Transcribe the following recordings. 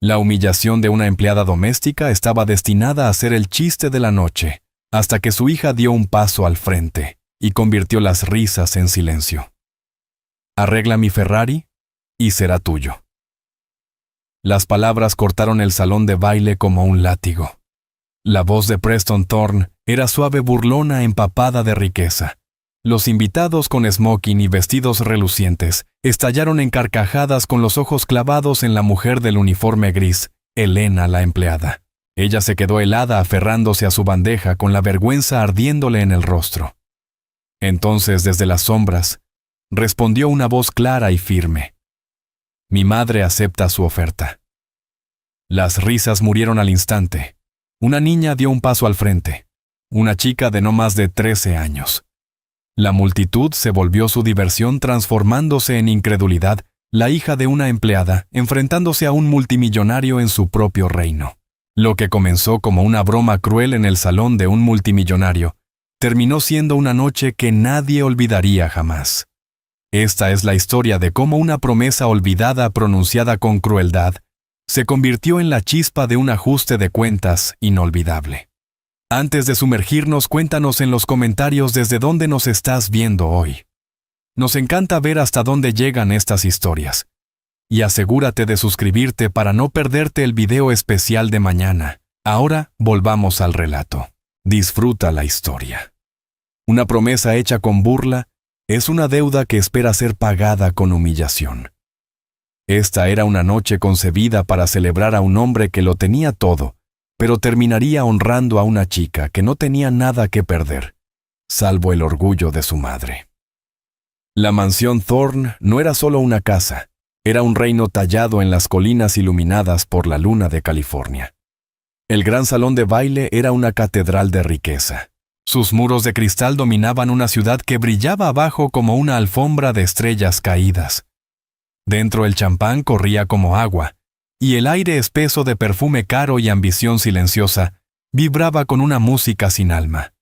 La humillación de una empleada doméstica estaba destinada a ser el chiste de la noche, hasta que su hija dio un paso al frente y convirtió las risas en silencio. Arregla mi Ferrari y será tuyo. Las palabras cortaron el salón de baile como un látigo. La voz de Preston Thorne era suave burlona empapada de riqueza. Los invitados con smoking y vestidos relucientes estallaron en carcajadas con los ojos clavados en la mujer del uniforme gris, Helena la empleada. Ella se quedó helada aferrándose a su bandeja con la vergüenza ardiéndole en el rostro. Entonces, desde las sombras, respondió una voz clara y firme. Mi madre acepta su oferta. Las risas murieron al instante. Una niña dio un paso al frente. Una chica de no más de 13 años. La multitud se volvió su diversión transformándose en incredulidad, la hija de una empleada enfrentándose a un multimillonario en su propio reino. Lo que comenzó como una broma cruel en el salón de un multimillonario, terminó siendo una noche que nadie olvidaría jamás. Esta es la historia de cómo una promesa olvidada pronunciada con crueldad se convirtió en la chispa de un ajuste de cuentas inolvidable. Antes de sumergirnos, cuéntanos en los comentarios desde dónde nos estás viendo hoy. Nos encanta ver hasta dónde llegan estas historias. Y asegúrate de suscribirte para no perderte el video especial de mañana. Ahora volvamos al relato. Disfruta la historia. Una promesa hecha con burla es una deuda que espera ser pagada con humillación. Esta era una noche concebida para celebrar a un hombre que lo tenía todo, pero terminaría honrando a una chica que no tenía nada que perder, salvo el orgullo de su madre. La mansión Thorne no era solo una casa, era un reino tallado en las colinas iluminadas por la luna de California. El gran salón de baile era una catedral de riqueza. Sus muros de cristal dominaban una ciudad que brillaba abajo como una alfombra de estrellas caídas. Dentro el champán corría como agua, y el aire espeso de perfume caro y ambición silenciosa vibraba con una música sin alma.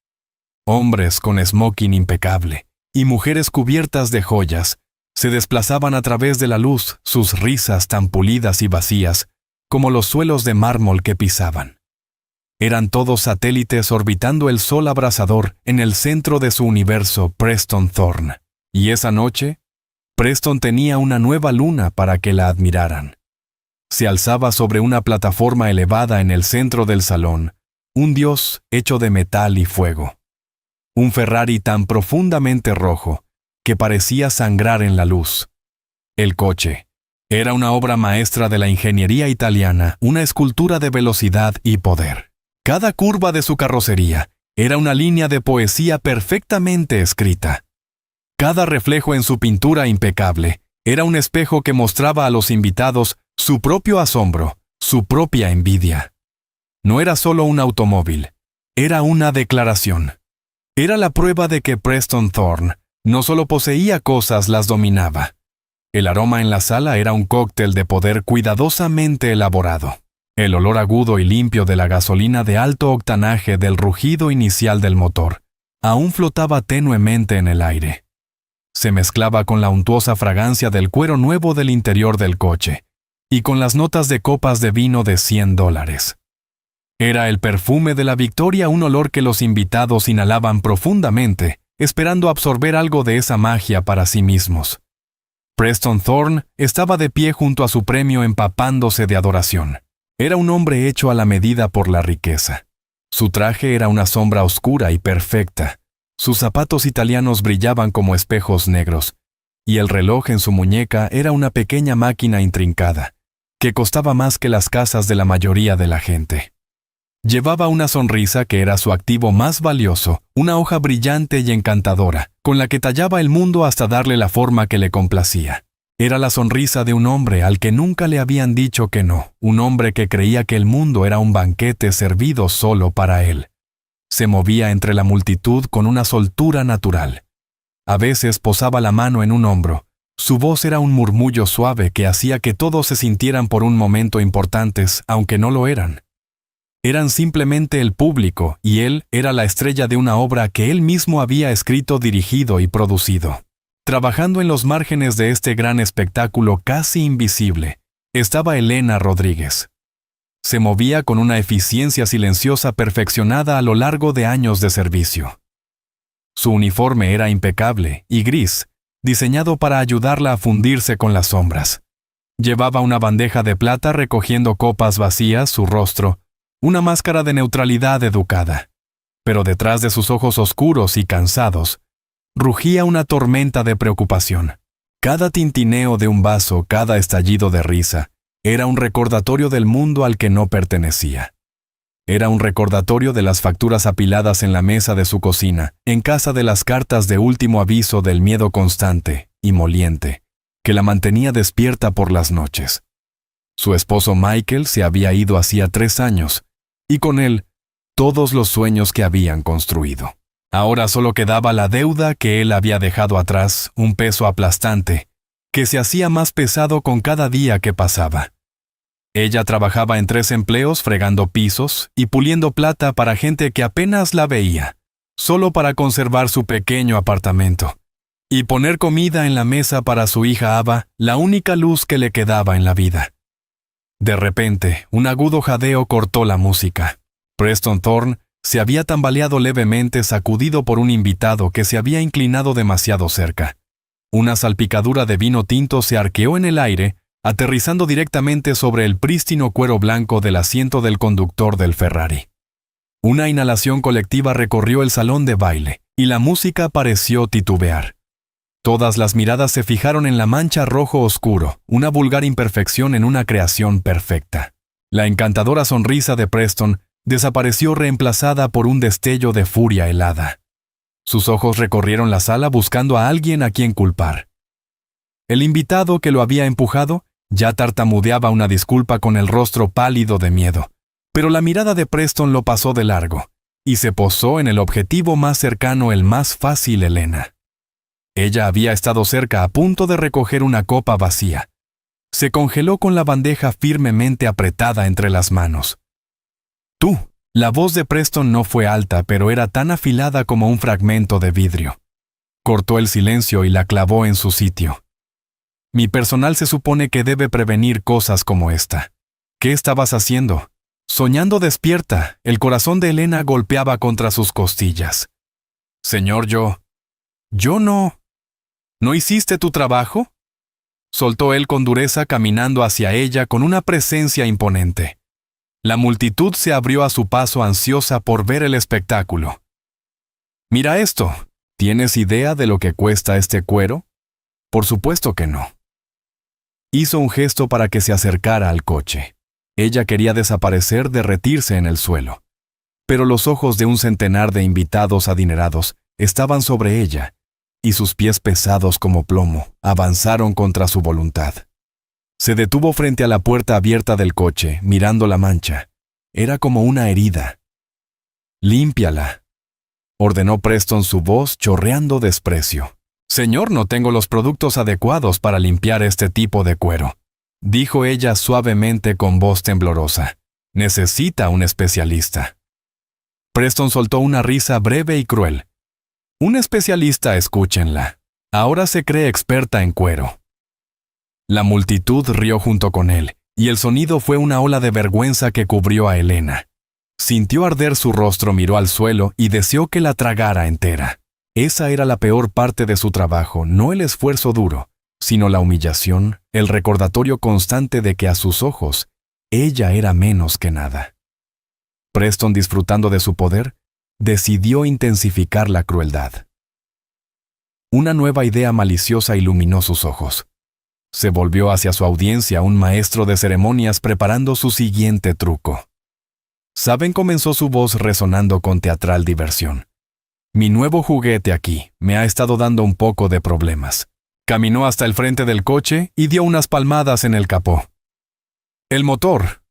Hombres con smoking impecable y mujeres cubiertas de joyas se desplazaban a través de la luz, sus risas tan pulidas y vacías como los suelos de mármol que pisaban. Eran todos satélites orbitando el sol abrasador en el centro de su universo Preston Thorne. Y esa noche, Preston tenía una nueva luna para que la admiraran. Se alzaba sobre una plataforma elevada en el centro del salón, un dios hecho de metal y fuego. Un Ferrari tan profundamente rojo que parecía sangrar en la luz. El coche era una obra maestra de la ingeniería italiana, una escultura de velocidad y poder. Cada curva de su carrocería era una línea de poesía perfectamente escrita. Cada reflejo en su pintura impecable era un espejo que mostraba a los invitados su propio asombro, su propia envidia. No era solo un automóvil, era una declaración. Era la prueba de que Preston Thorne no solo poseía cosas, las dominaba. El aroma en la sala era un cóctel de poder cuidadosamente elaborado. El olor agudo y limpio de la gasolina de alto octanaje del rugido inicial del motor aún flotaba tenuemente en el aire. Se mezclaba con la untuosa fragancia del cuero nuevo del interior del coche y con las notas de copas de vino de $100. Era el perfume de la victoria, un olor que los invitados inhalaban profundamente, esperando absorber algo de esa magia para sí mismos. Preston Thorne estaba de pie junto a su premio empapándose de adoración. Era un hombre hecho a la medida por la riqueza. Su traje era una sombra oscura y perfecta. Sus zapatos italianos brillaban como espejos negros, y el reloj en su muñeca era una pequeña máquina intrincada, que costaba más que las casas de la mayoría de la gente. Llevaba una sonrisa que era su activo más valioso, una hoja brillante y encantadora, con la que tallaba el mundo hasta darle la forma que le complacía. Era la sonrisa de un hombre al que nunca le habían dicho que no, un hombre que creía que el mundo era un banquete servido solo para él. Se movía entre la multitud con una soltura natural. A veces posaba la mano en un hombro. Su voz era un murmullo suave que hacía que todos se sintieran por un momento importantes, aunque no lo eran. Eran simplemente el público, y él era la estrella de una obra que él mismo había escrito, dirigido y producido. Trabajando en los márgenes de este gran espectáculo casi invisible, estaba Elena Rodríguez. Se movía con una eficiencia silenciosa perfeccionada a lo largo de años de servicio. Su uniforme era impecable y gris, diseñado para ayudarla a fundirse con las sombras. Llevaba una bandeja de plata recogiendo copas vacías, su rostro, una máscara de neutralidad educada. Pero detrás de sus ojos oscuros y cansados, rugía una tormenta de preocupación. Cada tintineo de un vaso, cada estallido de risa, era un recordatorio del mundo al que no pertenecía. Era un recordatorio de las facturas apiladas en la mesa de su cocina, en casa de las cartas de último aviso del miedo constante y moliente, que la mantenía despierta por las noches. Su esposo Michael se había ido hacía 3 años, y con él, todos los sueños que habían construido. Ahora solo quedaba la deuda que él había dejado atrás, un peso aplastante, que se hacía más pesado con cada día que pasaba. Ella trabajaba en 3 empleos fregando pisos y puliendo plata para gente que apenas la veía, solo para conservar su pequeño apartamento, y poner comida en la mesa para su hija Ava, la única luz que le quedaba en la vida. De repente, un agudo jadeo cortó la música. Preston Thorne se había tambaleado levemente, sacudido por un invitado que se había inclinado demasiado cerca. Una salpicadura de vino tinto se arqueó en el aire, aterrizando directamente sobre el prístino cuero blanco del asiento del conductor del Ferrari. Una inhalación colectiva recorrió el salón de baile, y la música pareció titubear. Todas las miradas se fijaron en la mancha rojo oscuro, una vulgar imperfección en una creación perfecta. La encantadora sonrisa de Preston desapareció reemplazada por un destello de furia helada. Sus ojos recorrieron la sala buscando a alguien a quien culpar. El invitado que lo había empujado ya tartamudeaba una disculpa con el rostro pálido de miedo, pero la mirada de Preston lo pasó de largo, y se posó en el objetivo más cercano, el más fácil, Elena. Ella había estado cerca, a punto de recoger una copa vacía. Se congeló con la bandeja firmemente apretada entre las manos. «Tú». La voz de Preston no fue alta, pero era tan afilada como un fragmento de vidrio. Cortó el silencio y la clavó en su sitio. «Mi personal se supone que debe prevenir cosas como esta. ¿Qué estabas haciendo?» Soñando despierta, el corazón de Elena golpeaba contra sus costillas. «Señor, yo no. ¿No hiciste tu trabajo?», soltó él con dureza, caminando hacia ella con una presencia imponente. La multitud se abrió a su paso, ansiosa por ver el espectáculo. «Mira esto. ¿Tienes idea de lo que cuesta este cuero?». «Por supuesto que no». Hizo un gesto para que se acercara al coche. Ella quería desaparecer, derretirse en el suelo. Pero los ojos de un centenar de invitados adinerados estaban sobre ella, y sus pies pesados como plomo avanzaron contra su voluntad. Se detuvo frente a la puerta abierta del coche, mirando la mancha. Era como una herida. «Límpiala», ordenó Preston, su voz chorreando desprecio. «Señor, no tengo los productos adecuados para limpiar este tipo de cuero», dijo ella suavemente con voz temblorosa. «Necesita un especialista». Preston soltó una risa breve y cruel. «Un especialista, escúchenla. Ahora se cree experta en cuero». La multitud rió junto con él, y el sonido fue una ola de vergüenza que cubrió a Elena. Sintió arder su rostro, miró al suelo y deseó que la tragara entera. Esa era la peor parte de su trabajo, no el esfuerzo duro, sino la humillación, el recordatorio constante de que a sus ojos, ella era menos que nada. Preston, disfrutando de su poder, decidió intensificar la crueldad. Una nueva idea maliciosa iluminó sus ojos. Se volvió hacia su audiencia, un maestro de ceremonias preparando su siguiente truco. «Saben», comenzó su voz resonando con teatral diversión. «Mi nuevo juguete aquí me ha estado dando un poco de problemas». Caminó hasta el frente del coche y dio unas palmadas en el capó. «El motor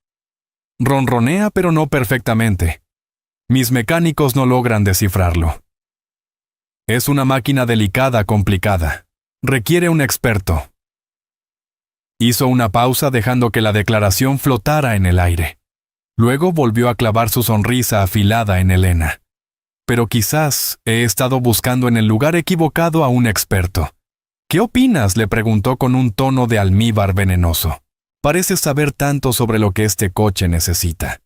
ronronea, pero no perfectamente. Mis mecánicos no logran descifrarlo. Es una máquina delicada, complicada. Requiere un experto». Hizo una pausa, dejando que la declaración flotara en el aire. Luego volvió a clavar su sonrisa afilada en Elena. «Pero quizás he estado buscando en el lugar equivocado a un experto». «¿Qué opinas?», le preguntó con un tono de almíbar venenoso. Pareces saber tanto sobre lo que este coche necesita.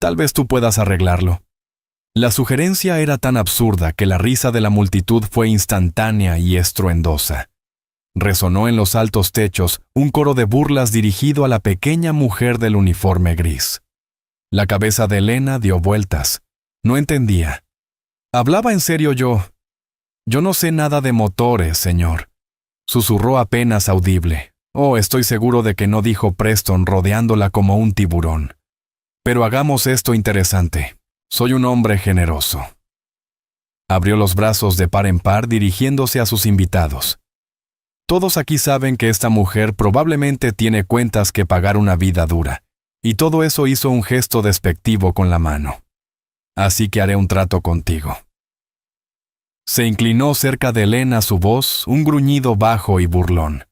Tal vez tú puedas arreglarlo. La sugerencia era tan absurda que la risa de la multitud fue instantánea y estruendosa. Resonó en los altos techos un coro de burlas dirigido a la pequeña mujer del uniforme gris. La cabeza de Elena dio vueltas. No entendía. ¿Hablaba en serio yo? Yo no sé nada de motores, señor. Susurró apenas audible. Oh, estoy seguro de que no, dijo Preston rodeándola como un tiburón. Pero hagamos esto interesante. Soy un hombre generoso. Abrió los brazos de par en par dirigiéndose a sus invitados. Todos aquí saben que esta mujer probablemente tiene cuentas que pagar una vida dura, y todo eso hizo un gesto despectivo con la mano. Así que haré un trato contigo. Se inclinó cerca de Elena su voz, un gruñido bajo y burlón.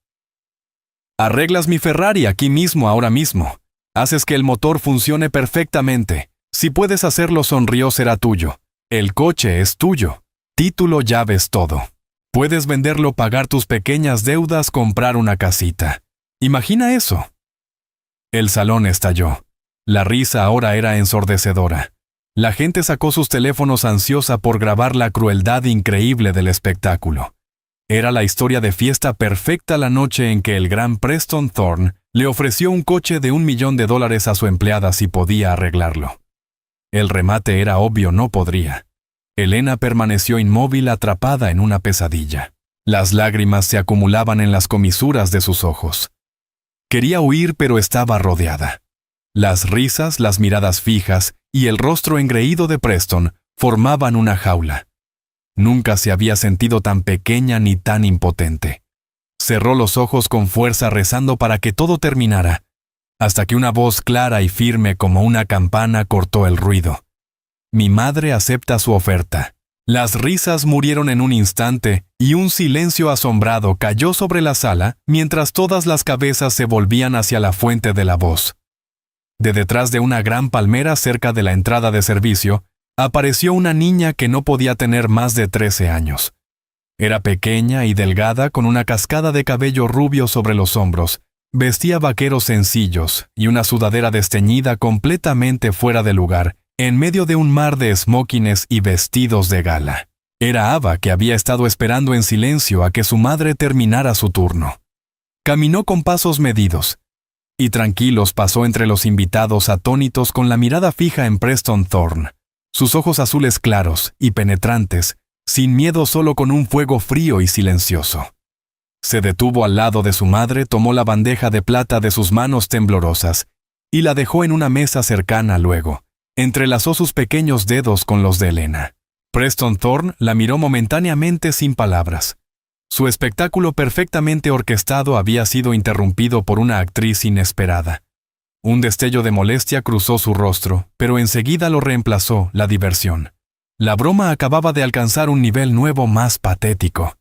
Arreglas mi Ferrari aquí mismo, ahora mismo. Haces que el motor funcione perfectamente. Si puedes hacerlo, sonrió, será tuyo. El coche es tuyo. Título, llaves, todo. Puedes venderlo, pagar tus pequeñas deudas, comprar una casita. Imagina eso. El salón estalló. La risa ahora era ensordecedora. La gente sacó sus teléfonos ansiosa por grabar la crueldad increíble del espectáculo. Era la historia de fiesta perfecta la noche en que el gran Preston Thorne le ofreció un coche de $1 millón a su empleada si podía arreglarlo. El remate era obvio, no podría. Elena permaneció inmóvil, atrapada en una pesadilla. Las lágrimas se acumulaban en las comisuras de sus ojos. Quería huir, pero estaba rodeada. Las risas, las miradas fijas y el rostro engreído de Preston formaban una jaula. Nunca se había sentido tan pequeña ni tan impotente. Cerró los ojos con fuerza rezando para que todo terminara, hasta que una voz clara y firme como una campana cortó el ruido. Mi madre acepta su oferta. Las risas murieron en un instante y un silencio asombrado cayó sobre la sala mientras todas las cabezas se volvían hacia la fuente de la voz. De detrás de una gran palmera cerca de la entrada de servicio, apareció una niña que no podía tener más de 13 años. Era pequeña y delgada, con una cascada de cabello rubio sobre los hombros. Vestía vaqueros sencillos y una sudadera desteñida completamente fuera de lugar, en medio de un mar de smokines y vestidos de gala. Era Ava, que había estado esperando en silencio a que su madre terminara su turno. Caminó con pasos medidos y tranquilos, pasó entre los invitados atónitos con la mirada fija en Preston Thorne. Sus ojos azules claros y penetrantes, sin miedo, solo con un fuego frío y silencioso. Se detuvo al lado de su madre, tomó la bandeja de plata de sus manos temblorosas y la dejó en una mesa cercana. Luego, entrelazó sus pequeños dedos con los de Elena. Preston Thorne la miró momentáneamente sin palabras. Su espectáculo perfectamente orquestado había sido interrumpido por una actriz inesperada. Un destello de molestia cruzó su rostro, pero enseguida lo reemplazó la diversión. La broma acababa de alcanzar un nivel nuevo, más patético.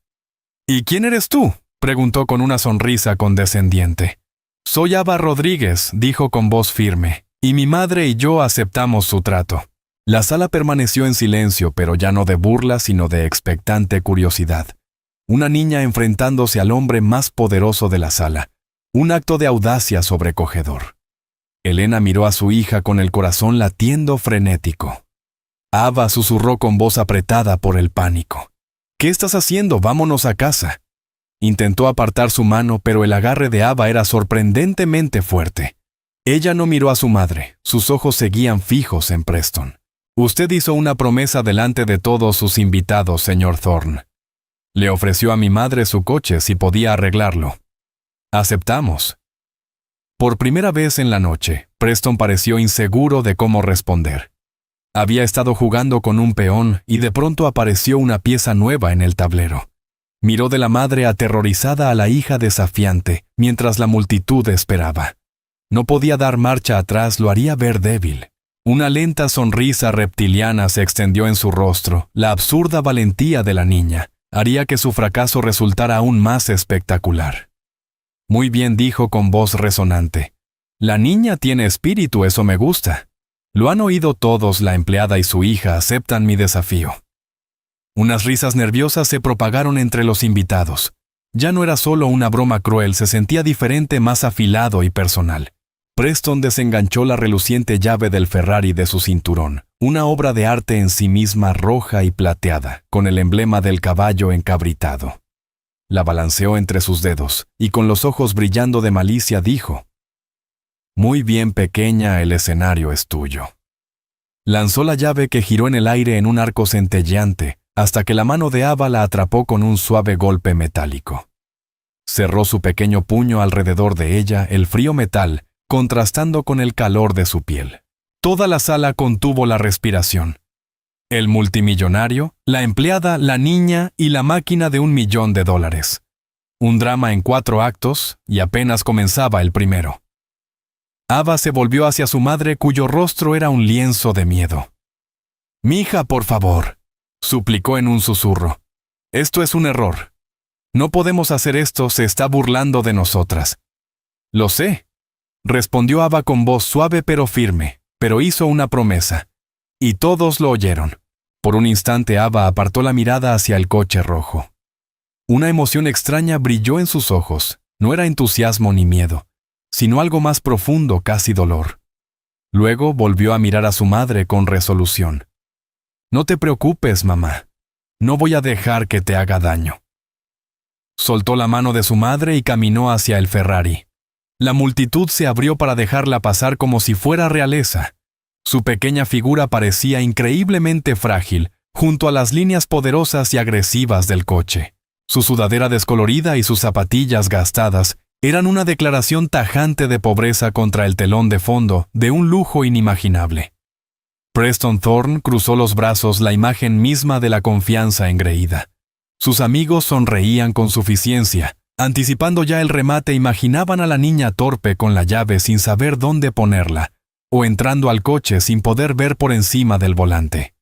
¿Y quién eres tú?, preguntó con una sonrisa condescendiente. Soy Ava Rodríguez, dijo con voz firme, y mi madre y yo aceptamos su trato. La sala permaneció en silencio, pero ya no de burla, sino de expectante curiosidad. Una niña enfrentándose al hombre más poderoso de la sala. Un acto de audacia sobrecogedor. Elena miró a su hija con el corazón latiendo frenético. Ava susurró con voz apretada por el pánico. ¿Qué estás haciendo? Vámonos a casa. Intentó apartar su mano, pero el agarre de Ava era sorprendentemente fuerte. Ella no miró a su madre, sus ojos seguían fijos en Preston. Usted hizo una promesa delante de todos sus invitados, señor Thorne. Le ofreció a mi madre su coche si podía arreglarlo. Aceptamos. Por primera vez en la noche, Preston pareció inseguro de cómo responder. Había estado jugando con un peón y de pronto apareció una pieza nueva en el tablero. Miró de la madre aterrorizada a la hija desafiante, mientras la multitud esperaba. No podía dar marcha atrás, lo haría ver débil. Una lenta sonrisa reptiliana se extendió en su rostro. La absurda valentía de la niña haría que su fracaso resultara aún más espectacular. Muy bien, dijo con voz resonante. La niña tiene espíritu, eso me gusta. Lo han oído todos, la empleada y su hija aceptan mi desafío. Unas risas nerviosas se propagaron entre los invitados. Ya no era solo una broma cruel, se sentía diferente, más afilado y personal. Preston desenganchó la reluciente llave del Ferrari de su cinturón, una obra de arte en sí misma roja y plateada, con el emblema del caballo encabritado. La balanceó entre sus dedos, y con los ojos brillando de malicia dijo: «Muy bien, pequeña, el escenario es tuyo». Lanzó la llave, que giró en el aire en un arco centelleante, hasta que la mano de Ava la atrapó con un suave golpe metálico. Cerró su pequeño puño alrededor de ella, el frío metal contrastando con el calor de su piel. Toda la sala contuvo la respiración. El multimillonario, la empleada, la niña y la máquina de $1.000.000. Un drama en 4 actos, y apenas comenzaba el primero. Ava se volvió hacia su madre, cuyo rostro era un lienzo de miedo. «Mija, por favor», suplicó en un susurro. «Esto es un error. No podemos hacer esto, se está burlando de nosotras». «Lo sé», respondió Ava con voz suave pero firme, pero hizo una promesa. Y todos lo oyeron. Por un instante Ava apartó la mirada hacia el coche rojo. Una emoción extraña brilló en sus ojos. No era entusiasmo ni miedo, sino algo más profundo, casi dolor. Luego volvió a mirar a su madre con resolución. «No te preocupes, mamá. No voy a dejar que te haga daño». Soltó la mano de su madre y caminó hacia el Ferrari. La multitud se abrió para dejarla pasar como si fuera realeza. Su pequeña figura parecía increíblemente frágil, junto a las líneas poderosas y agresivas del coche. Su sudadera descolorida y sus zapatillas gastadas eran una declaración tajante de pobreza contra el telón de fondo de un lujo inimaginable. Preston Thorne cruzó los brazos, la imagen misma de la confianza engreída. Sus amigos sonreían con suficiencia. Anticipando ya el remate, imaginaban a la niña torpe con la llave sin saber dónde ponerla, o entrando al coche sin poder ver por encima del volante.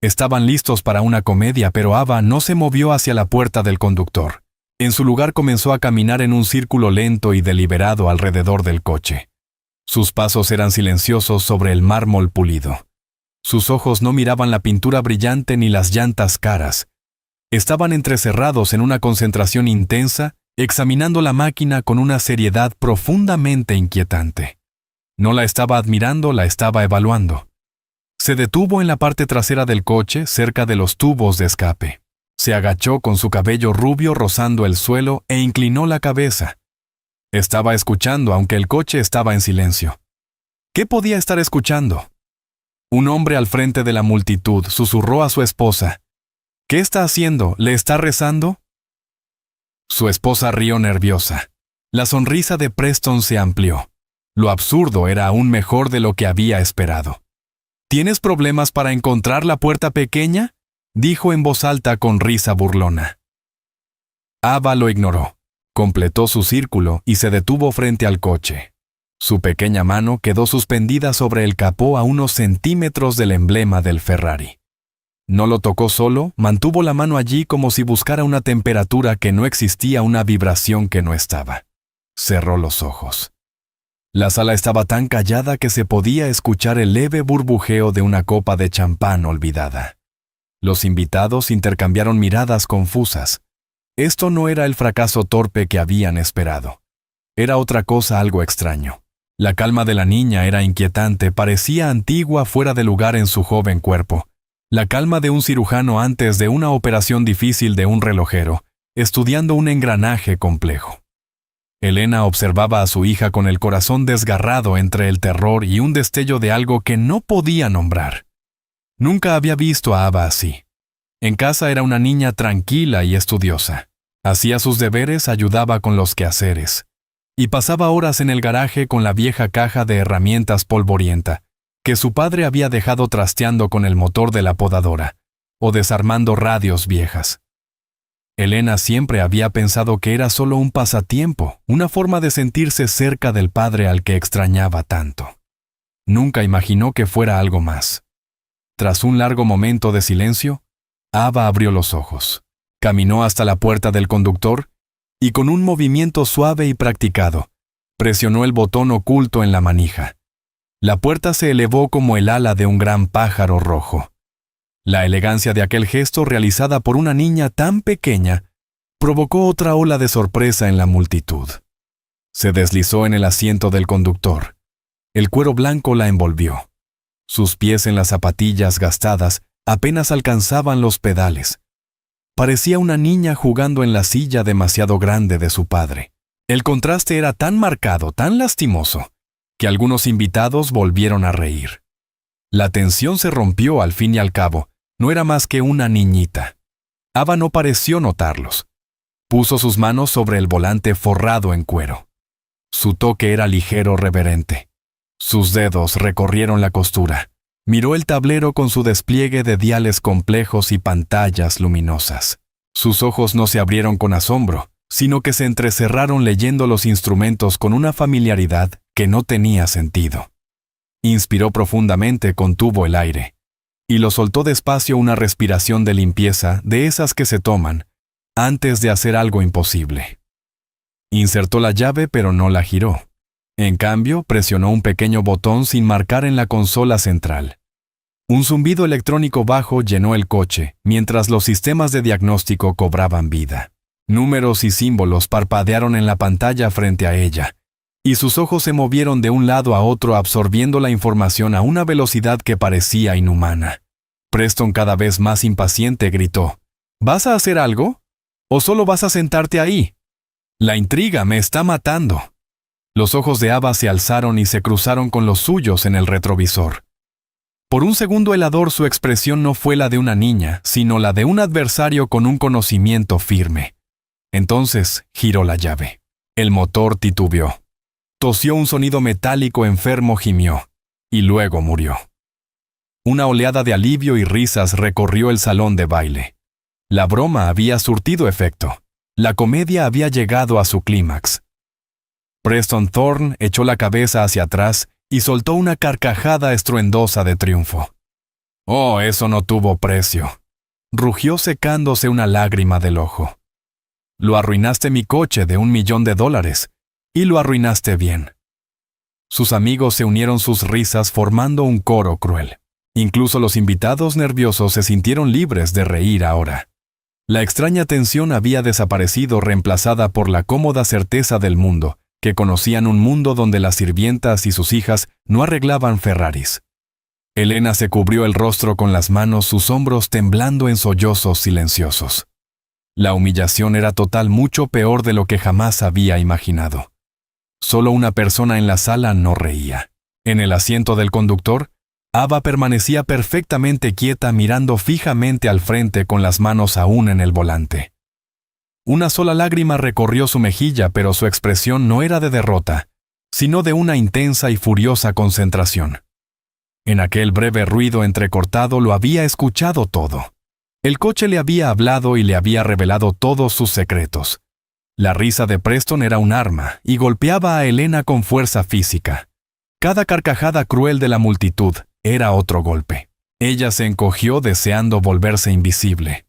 Estaban listos para una comedia, pero Ava no se movió hacia la puerta del conductor. En su lugar comenzó a caminar en un círculo lento y deliberado alrededor del coche. Sus pasos eran silenciosos sobre el mármol pulido. Sus ojos no miraban la pintura brillante ni las llantas caras. Estaban entrecerrados en una concentración intensa, examinando la máquina con una seriedad profundamente inquietante. No la estaba admirando, la estaba evaluando. Se detuvo en la parte trasera del coche, cerca de los tubos de escape. Se agachó con su cabello rubio rozando el suelo e inclinó la cabeza. Estaba escuchando, aunque el coche estaba en silencio. ¿Qué podía estar escuchando? Un hombre al frente de la multitud susurró a su esposa: «¿Qué está haciendo? ¿Le está rezando?». Su esposa rió nerviosa. La sonrisa de Preston se amplió. Lo absurdo era aún mejor de lo que había esperado. «¿Tienes problemas para encontrar la puerta pequeña?», dijo en voz alta con risa burlona. Ava lo ignoró. Completó su círculo y se detuvo frente al coche. Su pequeña mano quedó suspendida sobre el capó a unos centímetros del emblema del Ferrari. No lo tocó solo, mantuvo la mano allí como si buscara una temperatura que no existía, una vibración que no estaba. Cerró los ojos. La sala estaba tan callada que se podía escuchar el leve burbujeo de una copa de champán olvidada. Los invitados intercambiaron miradas confusas. Esto no era el fracaso torpe que habían esperado. Era otra cosa, algo extraño. La calma de la niña era inquietante, parecía antigua, fuera de lugar en su joven cuerpo. La calma de un cirujano antes de una operación difícil, de un relojero, estudiando un engranaje complejo. Elena observaba a su hija con el corazón desgarrado entre el terror y un destello de algo que no podía nombrar. Nunca había visto a Ava así. En casa era una niña tranquila y estudiosa. Hacía sus deberes, ayudaba con los quehaceres. Y pasaba horas en el garaje con la vieja caja de herramientas polvorienta, que su padre había dejado trasteando con el motor de la podadora, o desarmando radios viejas. Elena siempre había pensado que era solo un pasatiempo, una forma de sentirse cerca del padre al que extrañaba tanto. Nunca imaginó que fuera algo más. Tras un largo momento de silencio, Ava abrió los ojos, caminó hasta la puerta del conductor y con un movimiento suave y practicado, presionó el botón oculto en la manija. La puerta se elevó como el ala de un gran pájaro rojo. La elegancia de aquel gesto, realizada por una niña tan pequeña, provocó otra ola de sorpresa en la multitud. Se deslizó en el asiento del conductor. El cuero blanco la envolvió. Sus pies en las zapatillas gastadas apenas alcanzaban los pedales. Parecía una niña jugando en la silla demasiado grande de su padre. El contraste era tan marcado, tan lastimoso, que algunos invitados volvieron a reír. La tensión se rompió al fin y al cabo. No era más que una niñita. Ava no pareció notarlos. Puso sus manos sobre el volante forrado en cuero. Su toque era ligero, reverente. Sus dedos recorrieron la costura. Miró el tablero con su despliegue de diales complejos y pantallas luminosas. Sus ojos no se abrieron con asombro, sino que se entrecerraron leyendo los instrumentos con una familiaridad que no tenía sentido. Inspiró profundamente, contuvo el aire, y lo soltó despacio, una respiración de limpieza de esas que se toman antes de hacer algo imposible. Insertó la llave pero no la giró. En cambio, presionó un pequeño botón sin marcar en la consola central. Un zumbido electrónico bajo llenó el coche, mientras los sistemas de diagnóstico cobraban vida. Números y símbolos parpadearon en la pantalla frente a ella, y sus ojos se movieron de un lado a otro absorbiendo la información a una velocidad que parecía inhumana. Preston, cada vez más impaciente, gritó: ¿Vas a hacer algo? ¿O solo vas a sentarte ahí? La intriga me está matando. Los ojos de Ava se alzaron y se cruzaron con los suyos en el retrovisor. Por un segundo helador su expresión no fue la de una niña, sino la de un adversario con un conocimiento firme. Entonces giró la llave. El motor titubeó. Tosió un sonido metálico enfermo, gimió, y luego murió. Una oleada de alivio y risas recorrió el salón de baile. La broma había surtido efecto. La comedia había llegado a su clímax. Preston Thorne echó la cabeza hacia atrás y soltó una carcajada estruendosa de triunfo. «Oh, eso no tuvo precio», rugió secándose una lágrima del ojo. «Lo arruinaste mi coche de $1 millón, y lo arruinaste bien». Sus amigos se unieron sus risas formando un coro cruel. Incluso los invitados nerviosos se sintieron libres de reír ahora. La extraña tensión había desaparecido, reemplazada por la cómoda certeza del mundo, que conocían un mundo donde las sirvientas y sus hijas no arreglaban Ferraris. Elena se cubrió el rostro con las manos, sus hombros temblando en sollozos silenciosos. La humillación era total, mucho peor de lo que jamás había imaginado. Solo una persona en la sala no reía. En el asiento del conductor, Ava permanecía perfectamente quieta, mirando fijamente al frente con las manos aún en el volante. Una sola lágrima recorrió su mejilla, pero su expresión no era de derrota, sino de una intensa y furiosa concentración. En aquel breve ruido entrecortado lo había escuchado todo. El coche le había hablado y le había revelado todos sus secretos. La risa de Preston era un arma y golpeaba a Elena con fuerza física. Cada carcajada cruel de la multitud era otro golpe. Ella se encogió deseando volverse invisible.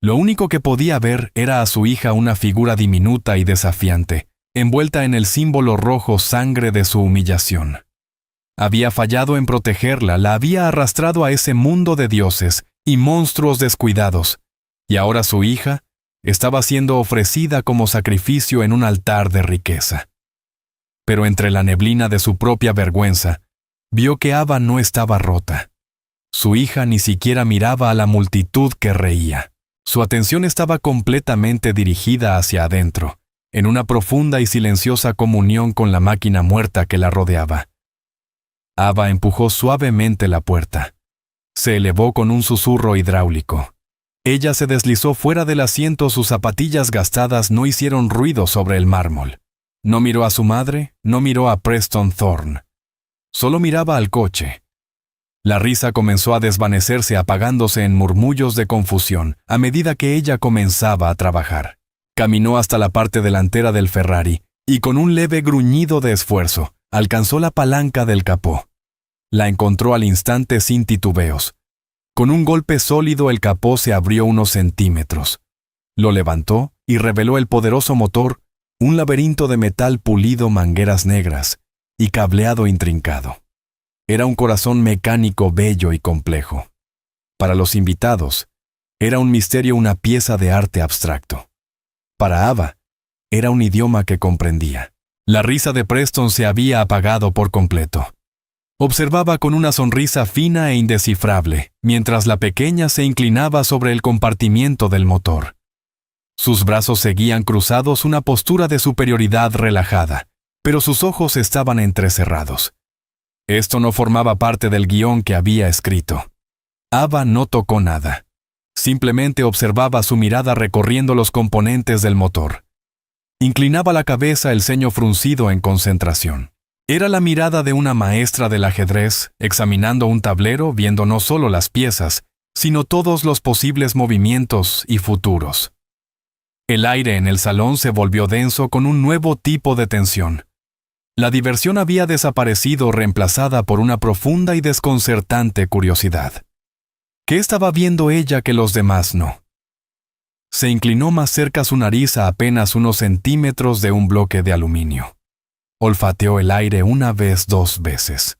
Lo único que podía ver era a su hija, una figura diminuta y desafiante, envuelta en el símbolo rojo sangre de su humillación. Había fallado en protegerla, la había arrastrado a ese mundo de dioses y monstruos descuidados, y ahora su hija estaba siendo ofrecida como sacrificio en un altar de riqueza. Pero entre la neblina de su propia vergüenza, vio que Ava no estaba rota. Su hija ni siquiera miraba a la multitud que reía. Su atención estaba completamente dirigida hacia adentro, en una profunda y silenciosa comunión con la máquina muerta que la rodeaba. Ava empujó suavemente la puerta. Se elevó con un susurro hidráulico. Ella se deslizó fuera del asiento, sus zapatillas gastadas no hicieron ruido sobre el mármol. No miró a su madre, no miró a Preston Thorne. Solo miraba al coche. La risa comenzó a desvanecerse, apagándose en murmullos de confusión a medida que ella comenzaba a trabajar. Caminó hasta la parte delantera del Ferrari y con un leve gruñido de esfuerzo alcanzó la palanca del capó. La encontró al instante sin titubeos. Con un golpe sólido el capó se abrió unos centímetros. Lo levantó y reveló el poderoso motor, un laberinto de metal pulido, mangueras negras y cableado intrincado. Era un corazón mecánico bello y complejo. Para los invitados, era un misterio, una pieza de arte abstracto. para Ava, era un idioma que comprendía. La risa de Preston se había apagado por completo. Observaba con una sonrisa fina e indescifrable, mientras la pequeña se inclinaba sobre el compartimiento del motor. Sus brazos seguían cruzados, una postura de superioridad relajada, pero sus ojos estaban entrecerrados. Esto no formaba parte del guión que había escrito. Ava no tocó nada. Simplemente observaba su mirada recorriendo los componentes del motor. Inclinaba la cabeza, el ceño fruncido en concentración. Era la mirada de una maestra del ajedrez, examinando un tablero, viendo no solo las piezas, sino todos los posibles movimientos y futuros. El aire en el salón se volvió denso con un nuevo tipo de tensión. La diversión había desaparecido, reemplazada por una profunda y desconcertante curiosidad. ¿Qué estaba viendo ella que los demás no? Se inclinó más cerca su nariz a apenas unos centímetros de un bloque de aluminio. Olfateó el aire una vez, 2 veces.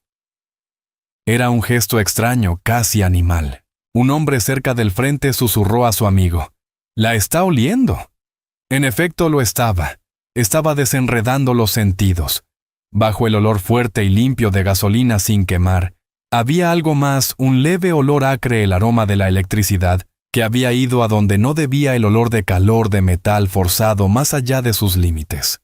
Era un gesto extraño, casi animal. Un hombre cerca del frente susurró a su amigo: «¿La está oliendo?» En efecto lo estaba. Estaba desenredando los sentidos. Bajo el olor fuerte y limpio de gasolina sin quemar, había algo más, un leve olor acre, el aroma de la electricidad, que había ido a donde no debía, el olor de calor de metal forzado más allá de sus límites.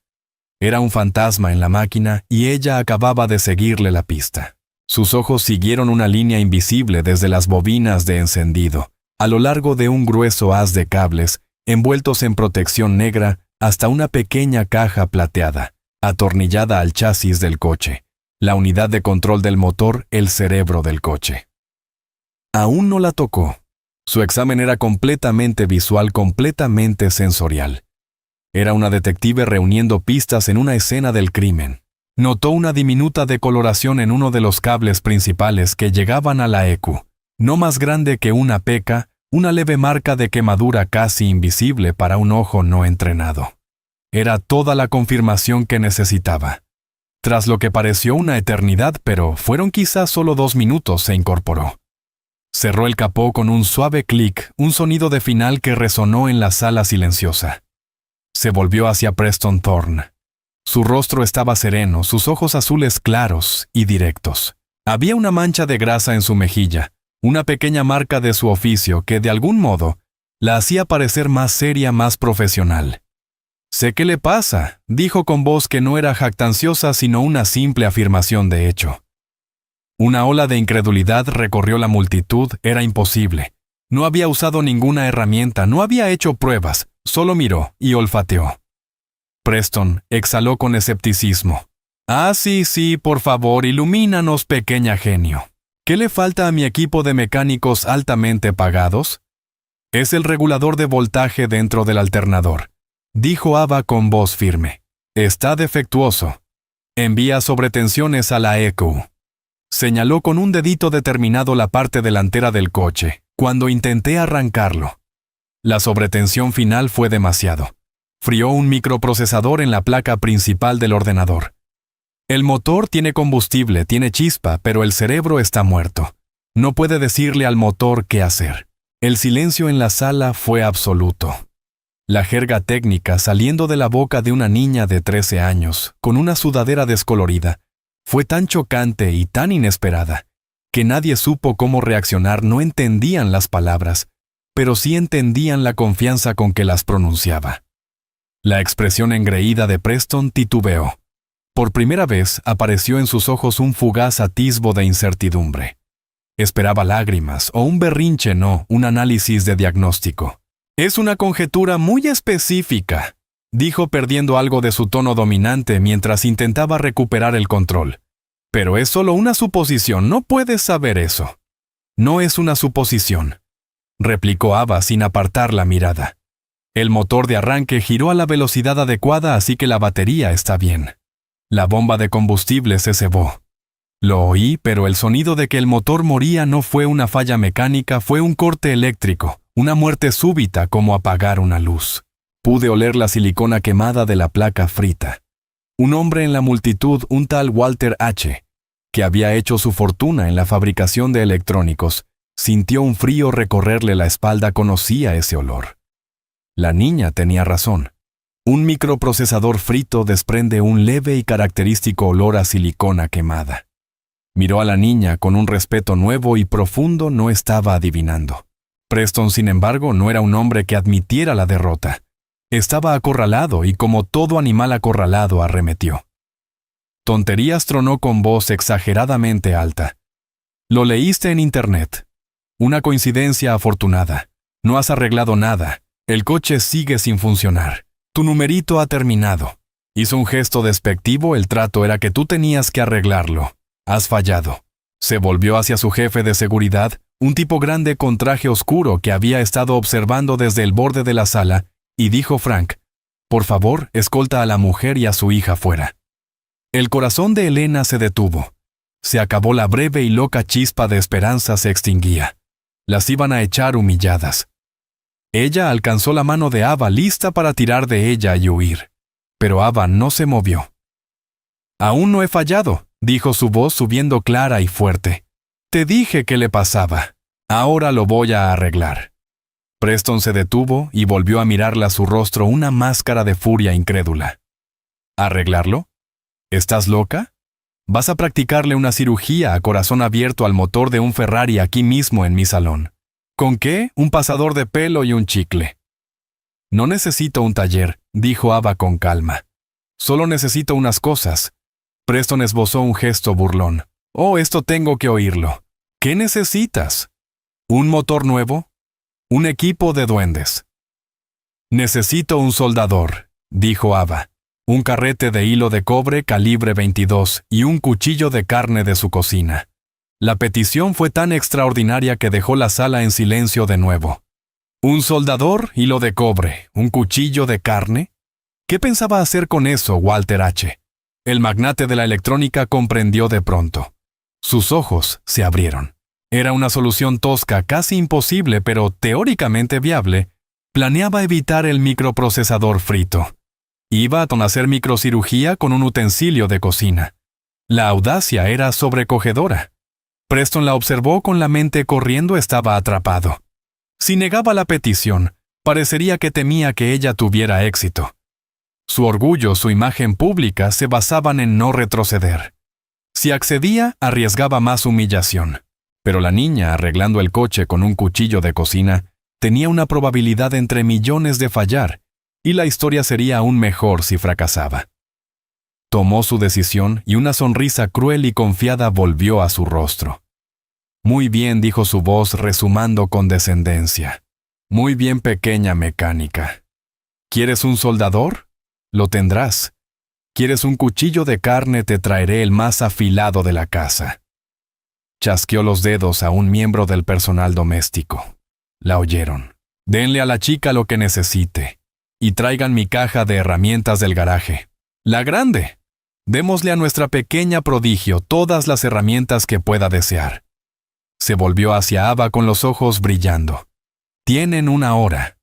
Era un fantasma en la máquina y ella acababa de seguirle la pista. Sus ojos siguieron una línea invisible desde las bobinas de encendido, a lo largo de un grueso haz de cables, envueltos en protección negra, hasta una pequeña caja plateada, atornillada al chasis del coche, la unidad de control del motor, el cerebro del coche. Aún no la tocó. Su examen era completamente visual, completamente sensorial. Era una detective reuniendo pistas en una escena del crimen. Notó una diminuta decoloración en uno de los cables principales que llegaban a la EQ, no más grande que una peca, una leve marca de quemadura casi invisible para un ojo no entrenado. Era toda la confirmación que necesitaba. Tras lo que pareció una eternidad, pero fueron quizás solo 2 minutos, se incorporó. Cerró el capó con un suave clic, un sonido de final que resonó en la sala silenciosa. Se volvió hacia Preston Thorne. Su rostro estaba sereno, sus ojos azules claros y directos. Había una mancha de grasa en su mejilla, una pequeña marca de su oficio que, de algún modo, la hacía parecer más seria, más profesional. «Sé qué le pasa», dijo con voz que no era jactanciosa sino una simple afirmación de hecho. Una ola de incredulidad recorrió la multitud. Era imposible. No había usado ninguna herramienta, no había hecho pruebas, solo miró y olfateó. Preston exhaló con escepticismo. «Ah, sí, por favor, ilumínanos, pequeña genio. ¿Qué le falta a mi equipo de mecánicos altamente pagados?» «Es el regulador de voltaje dentro del alternador», dijo Ava con voz firme. «Está defectuoso. Envía sobretensiones a la EQ». Señaló con un dedito determinado la parte delantera del coche, cuando intenté arrancarlo. La sobretensión final fue demasiado. Frió un microprocesador en la placa principal del ordenador. El motor tiene combustible, tiene chispa, pero el cerebro está muerto. No puede decirle al motor qué hacer. El silencio en la sala fue absoluto. La jerga técnica saliendo de la boca de una niña de 13 años, con una sudadera descolorida, fue tan chocante y tan inesperada, que nadie supo cómo reaccionar. No entendían las palabras, pero sí entendían la confianza con que las pronunciaba. La expresión engreída de Preston titubeó. Por primera vez apareció en sus ojos un fugaz atisbo de incertidumbre. Esperaba lágrimas o un berrinche, no un análisis de diagnóstico. «Es una conjetura muy específica», dijo perdiendo algo de su tono dominante mientras intentaba recuperar el control. «Pero es solo una suposición, no puedes saber eso». «No es una suposición», replicó Ava sin apartar la mirada. «El motor de arranque giró a la velocidad adecuada, así que la batería está bien. La bomba de combustible se cebó. Lo oí, pero el sonido de que el motor moría no fue una falla mecánica, fue un corte eléctrico, una muerte súbita como apagar una luz. Pude oler la silicona quemada de la placa frita. Un hombre en la multitud, un tal Walter H., que había hecho su fortuna en la fabricación de electrónicos, sintió un frío recorrerle la espalda, conocía ese olor. La niña tenía razón. Un microprocesador frito desprende un leve y característico olor a silicona quemada. Miró a la niña con un respeto nuevo y profundo. No estaba adivinando. Preston, sin embargo, no era un hombre que admitiera la derrota. Estaba acorralado y, como todo animal acorralado, arremetió. Tonterías, tronó con voz exageradamente alta. Lo leíste en Internet. Una coincidencia afortunada. No has arreglado nada. El coche sigue sin funcionar. Tu numerito ha terminado. Hizo un gesto despectivo. El trato era que tú tenías que arreglarlo. Has fallado. Se volvió hacia su jefe de seguridad, un tipo grande con traje oscuro que había estado observando desde el borde de la sala, y dijo Frank: por favor, escolta a la mujer y a su hija fuera. El corazón de Elena se detuvo. Se acabó la breve y loca chispa de esperanza, se extinguía. Las iban a echar humilladas. Ella alcanzó la mano de Ava, lista para tirar de ella y huir. Pero Ava no se movió. Aún no he fallado, dijo su voz subiendo clara y fuerte. Te dije qué le pasaba. Ahora lo voy a arreglar. Preston se detuvo y volvió a mirarle a su rostro una máscara de furia incrédula. ¿Arreglarlo? ¿Estás loca? Vas a practicarle una cirugía a corazón abierto al motor de un Ferrari aquí mismo en mi salón. ¿Con qué? Un pasador de pelo y un chicle. No necesito un taller, dijo Ava con calma. Solo necesito unas cosas. Preston esbozó un gesto burlón. Oh, esto tengo que oírlo. ¿Qué necesitas? ¿Un motor nuevo? Un equipo de duendes. Necesito un soldador, dijo Ava. Un carrete de hilo de cobre calibre 22 y un cuchillo de carne de su cocina. La petición fue tan extraordinaria que dejó la sala en silencio de nuevo. ¿Un soldador, hilo de cobre, un cuchillo de carne? ¿Qué pensaba hacer con eso Walter H.? El magnate de la electrónica comprendió de pronto. Sus ojos se abrieron. Era una solución tosca, casi imposible, pero teóricamente viable. Planeaba evitar el microprocesador frito. Iba a hacer microcirugía con un utensilio de cocina. La audacia era sobrecogedora. Preston la observó con la mente corriendo. Estaba atrapado. Si negaba la petición, parecería que temía que ella tuviera éxito. Su orgullo, su imagen pública se basaban en no retroceder. Si accedía, arriesgaba más humillación. Pero la niña, arreglando el coche con un cuchillo de cocina, tenía una probabilidad entre millones de fallar, y la historia sería aún mejor si fracasaba. Tomó su decisión y una sonrisa cruel y confiada volvió a su rostro. Muy bien, dijo su voz rezumando con descendencia. Muy bien, pequeña mecánica. ¿Quieres un soldador? Lo tendrás. ¿Quieres un cuchillo de carne? Te traeré el más afilado de la casa. Chasqueó los dedos a un miembro del personal doméstico. La oyeron. Denle a la chica lo que necesite. Y traigan mi caja de herramientas del garaje. La grande. Démosle a nuestra pequeña prodigio todas las herramientas que pueda desear. Se volvió hacia Ava con los ojos brillando. Tienen 1 hora.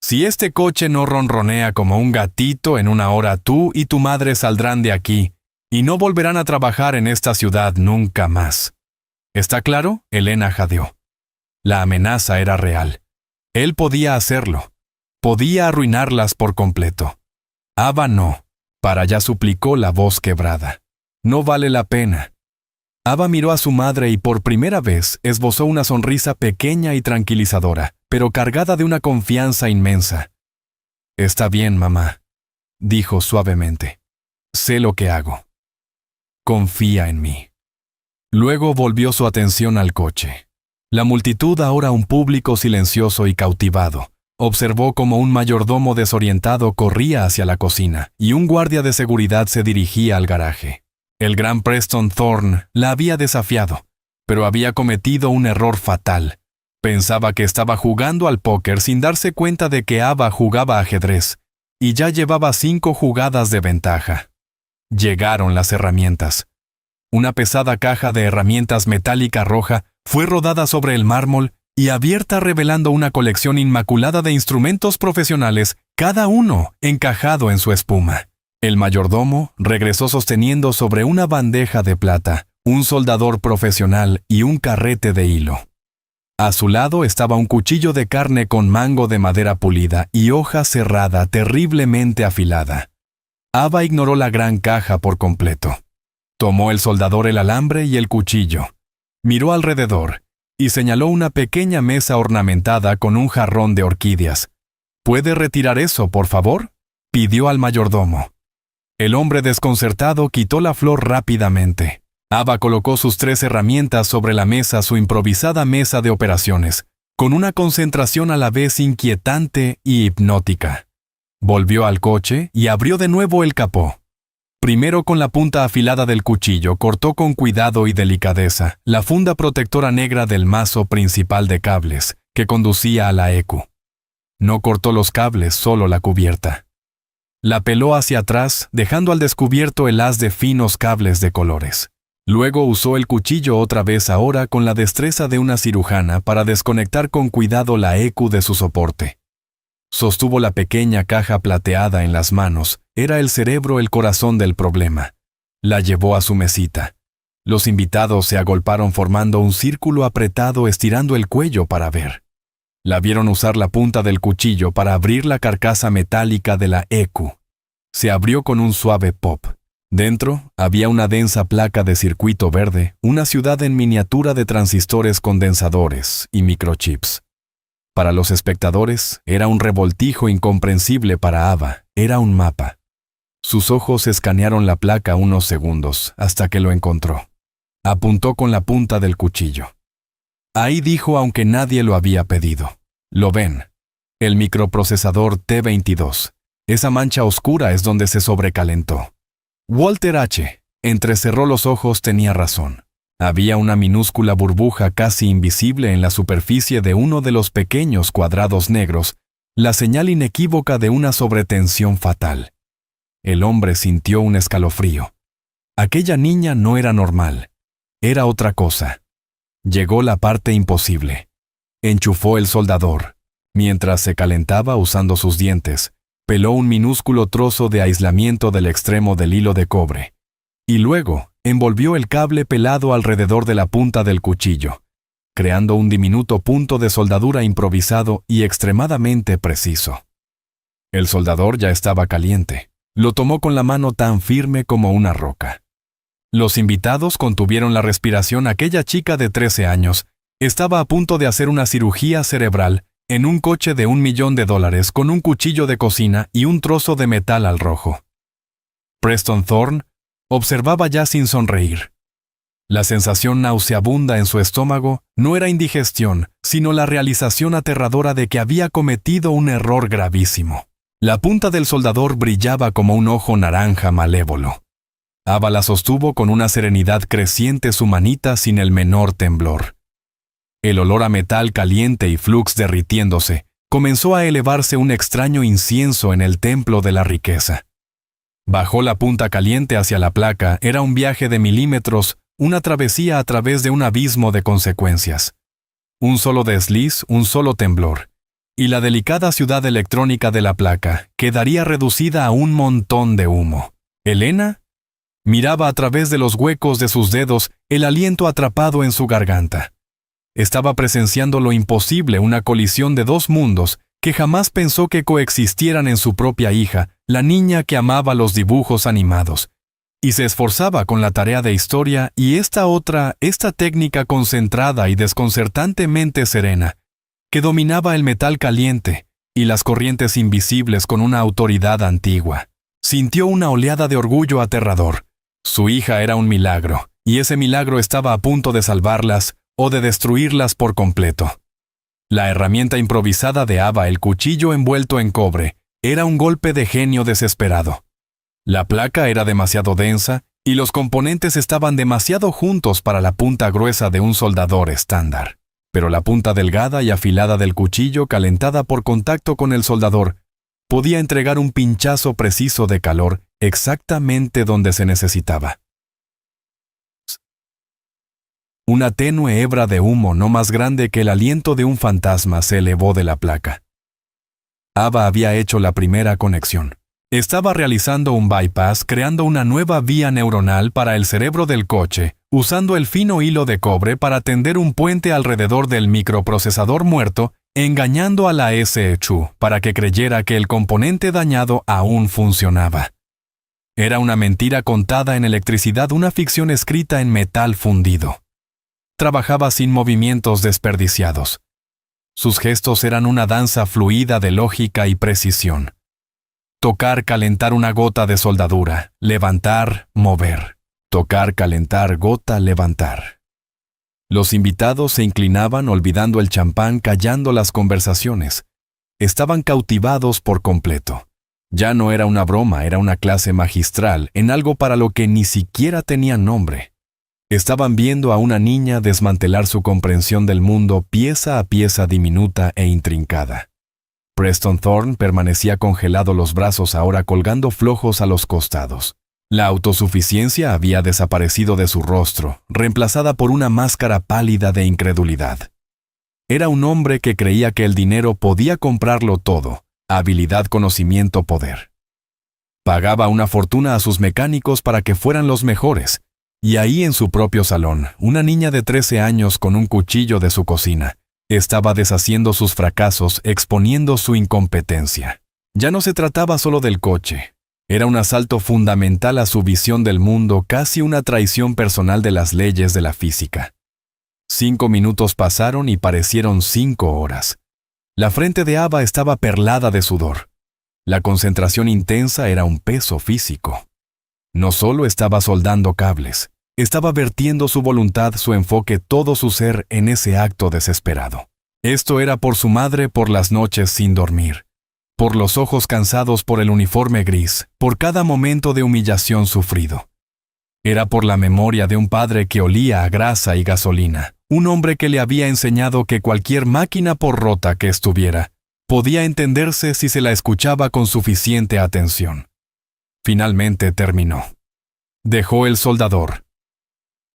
Si este coche no ronronea como un gatito, en 1 hora tú y tu madre saldrán de aquí y no volverán a trabajar en esta ciudad nunca más. ¿Está claro? Elena jadeó. La amenaza era real. Él podía hacerlo. Podía arruinarlas por completo. Ava no. Para allá, suplicó la voz quebrada. No vale la pena. Ava miró a su madre y por primera vez esbozó una sonrisa pequeña y tranquilizadora, pero cargada de una confianza inmensa. Está bien, mamá, dijo suavemente. Sé lo que hago. Confía en mí. Luego volvió su atención al coche. La multitud, ahora un público silencioso y cautivado, observó cómo un mayordomo desorientado corría hacia la cocina y un guardia de seguridad se dirigía al garaje. El gran Preston Thorne la había desafiado, pero había cometido un error fatal. Pensaba que estaba jugando al póker sin darse cuenta de que Ava jugaba ajedrez, y ya llevaba 5 jugadas de ventaja. Llegaron las herramientas. Una pesada caja de herramientas metálica roja fue rodada sobre el mármol y abierta, revelando una colección inmaculada de instrumentos profesionales, cada uno encajado en su espuma. El mayordomo regresó sosteniendo sobre una bandeja de plata un soldador profesional y un carrete de hilo. A su lado estaba un cuchillo de carne con mango de madera pulida y hoja cerrada terriblemente afilada. Ava ignoró la gran caja por completo. Tomó el soldador el alambre y el cuchillo. Miró alrededor y señaló una pequeña mesa ornamentada con un jarrón de orquídeas. «¿Puede retirar eso, por favor?», pidió al mayordomo. El hombre desconcertado quitó la flor rápidamente. Ava colocó sus 3 herramientas sobre la mesa, su improvisada mesa de operaciones, con una concentración a la vez inquietante y hipnótica. Volvió al coche y abrió de nuevo el capó. Primero, con la punta afilada del cuchillo, cortó con cuidado y delicadeza la funda protectora negra del mazo principal de cables que conducía a la ECU. No cortó los cables, solo la cubierta. La peló hacia atrás, dejando al descubierto el haz de finos cables de colores. Luego usó el cuchillo otra vez, ahora con la destreza de una cirujana, para desconectar con cuidado la ECU de su soporte. Sostuvo la pequeña caja plateada en las manos. Era el cerebro el corazón del problema. La llevó a su mesita. Los invitados se agolparon formando un círculo apretado, estirando el cuello para ver. La vieron usar la punta del cuchillo para abrir la carcasa metálica de la ECU. Se abrió con un suave pop. Dentro había una densa placa de circuito verde, una ciudad en miniatura de transistores condensadores y microchips. Para los espectadores era un revoltijo incomprensible. Para Ava era un mapa. Sus ojos escanearon la placa unos segundos hasta que lo encontró. Apuntó con la punta del cuchillo. Ahí dijo, aunque nadie lo había pedido: «¿Lo ven? El microprocesador T22. Esa mancha oscura es donde se sobrecalentó». Walter H. entrecerró los ojos. Tenía razón. Había una minúscula burbuja casi invisible en la superficie de uno de los pequeños cuadrados negros, la señal inequívoca de una sobretensión fatal. El hombre sintió un escalofrío. Aquella niña no era normal. Era otra cosa. Llegó la parte imposible. Enchufó el soldador. Mientras se calentaba, usando sus dientes, peló un minúsculo trozo de aislamiento del extremo del hilo de cobre. Y luego envolvió el cable pelado alrededor de la punta del cuchillo, creando un diminuto punto de soldadura improvisado y extremadamente preciso. El soldador ya estaba caliente. Lo tomó con la mano tan firme como una roca. Los invitados contuvieron la respiración. Aquella chica de 13 años estaba a punto de hacer una cirugía cerebral en un coche de $1 millón con un cuchillo de cocina y un trozo de metal al rojo. Preston Thorne observaba ya sin sonreír. La sensación nauseabunda en su estómago no era indigestión, sino la realización aterradora de que había cometido un error gravísimo. La punta del soldador brillaba como un ojo naranja malévolo. Ava la sostuvo con una serenidad creciente, su manita sin el menor temblor. El olor a metal caliente y flux derritiéndose comenzó a elevarse, un extraño incienso en el templo de la riqueza. Bajó la punta caliente hacia la placa. Era un viaje de milímetros, una travesía a través de un abismo de consecuencias. Un solo desliz, un solo temblor, y la delicada ciudad electrónica de la placa quedaría reducida a un montón de humo. Elena miraba a través de los huecos de sus dedos, el aliento atrapado en su garganta. Estaba presenciando lo imposible, una colisión de 2 mundos que jamás pensó que coexistieran en su propia hija, la niña que amaba los dibujos animados, y se esforzaba con la tarea de historia, y esta técnica concentrada y desconcertantemente serena, que dominaba el metal caliente y las corrientes invisibles con una autoridad antigua. Sintió una oleada de orgullo aterrador. Su hija era un milagro, y ese milagro estaba a punto de salvarlas o de destruirlas por completo. La herramienta improvisada de Ava, el cuchillo envuelto en cobre, era un golpe de genio desesperado. La placa era demasiado densa y los componentes estaban demasiado juntos para la punta gruesa de un soldador estándar. Pero la punta delgada y afilada del cuchillo, calentada por contacto con el soldador, podía entregar un pinchazo preciso de calor exactamente donde se necesitaba. Una tenue hebra de humo no más grande que el aliento de un fantasma se elevó de la placa. Ava había hecho la primera conexión. Estaba realizando un bypass, creando una nueva vía neuronal para el cerebro del coche, usando el fino hilo de cobre para tender un puente alrededor del microprocesador muerto, engañando a la SHU para que creyera que el componente dañado aún funcionaba. Era una mentira contada en electricidad, una ficción escrita en metal fundido. Trabajaba sin movimientos desperdiciados. Sus gestos eran una danza fluida de lógica y precisión. Tocar, calentar una gota de soldadura, levantar, mover. Tocar, calentar, gota, levantar. Los invitados se inclinaban olvidando el champán, callando las conversaciones. Estaban cautivados por completo. Ya no era una broma, era una clase magistral en algo para lo que ni siquiera tenían nombre. Estaban viendo a una niña desmantelar su comprensión del mundo pieza a pieza diminuta e intrincada. Preston Thorne permanecía congelado, los brazos ahora colgando flojos a los costados. La autosuficiencia había desaparecido de su rostro, reemplazada por una máscara pálida de incredulidad. Era un hombre que creía que el dinero podía comprarlo todo: habilidad, conocimiento, poder. Pagaba una fortuna a sus mecánicos para que fueran los mejores, y ahí en su propio salón, una niña de 13 años con un cuchillo de su cocina estaba deshaciendo sus fracasos, exponiendo su incompetencia. Ya no se trataba solo del coche. Era un asalto fundamental a su visión del mundo, casi una traición personal de las leyes de la física. 5 minutos pasaron y parecieron 5 horas. La frente de Ava estaba perlada de sudor. La concentración intensa era un peso físico. No solo estaba soldando cables, estaba vertiendo su voluntad, su enfoque, todo su ser en ese acto desesperado. Esto era por su madre, por las noches sin dormir, por los ojos cansados, por el uniforme gris, por cada momento de humillación sufrido. Era por la memoria de un padre que olía a grasa y gasolina, un hombre que le había enseñado que cualquier máquina, por rota que estuviera, podía entenderse si se la escuchaba con suficiente atención. Finalmente terminó. Dejó el soldador.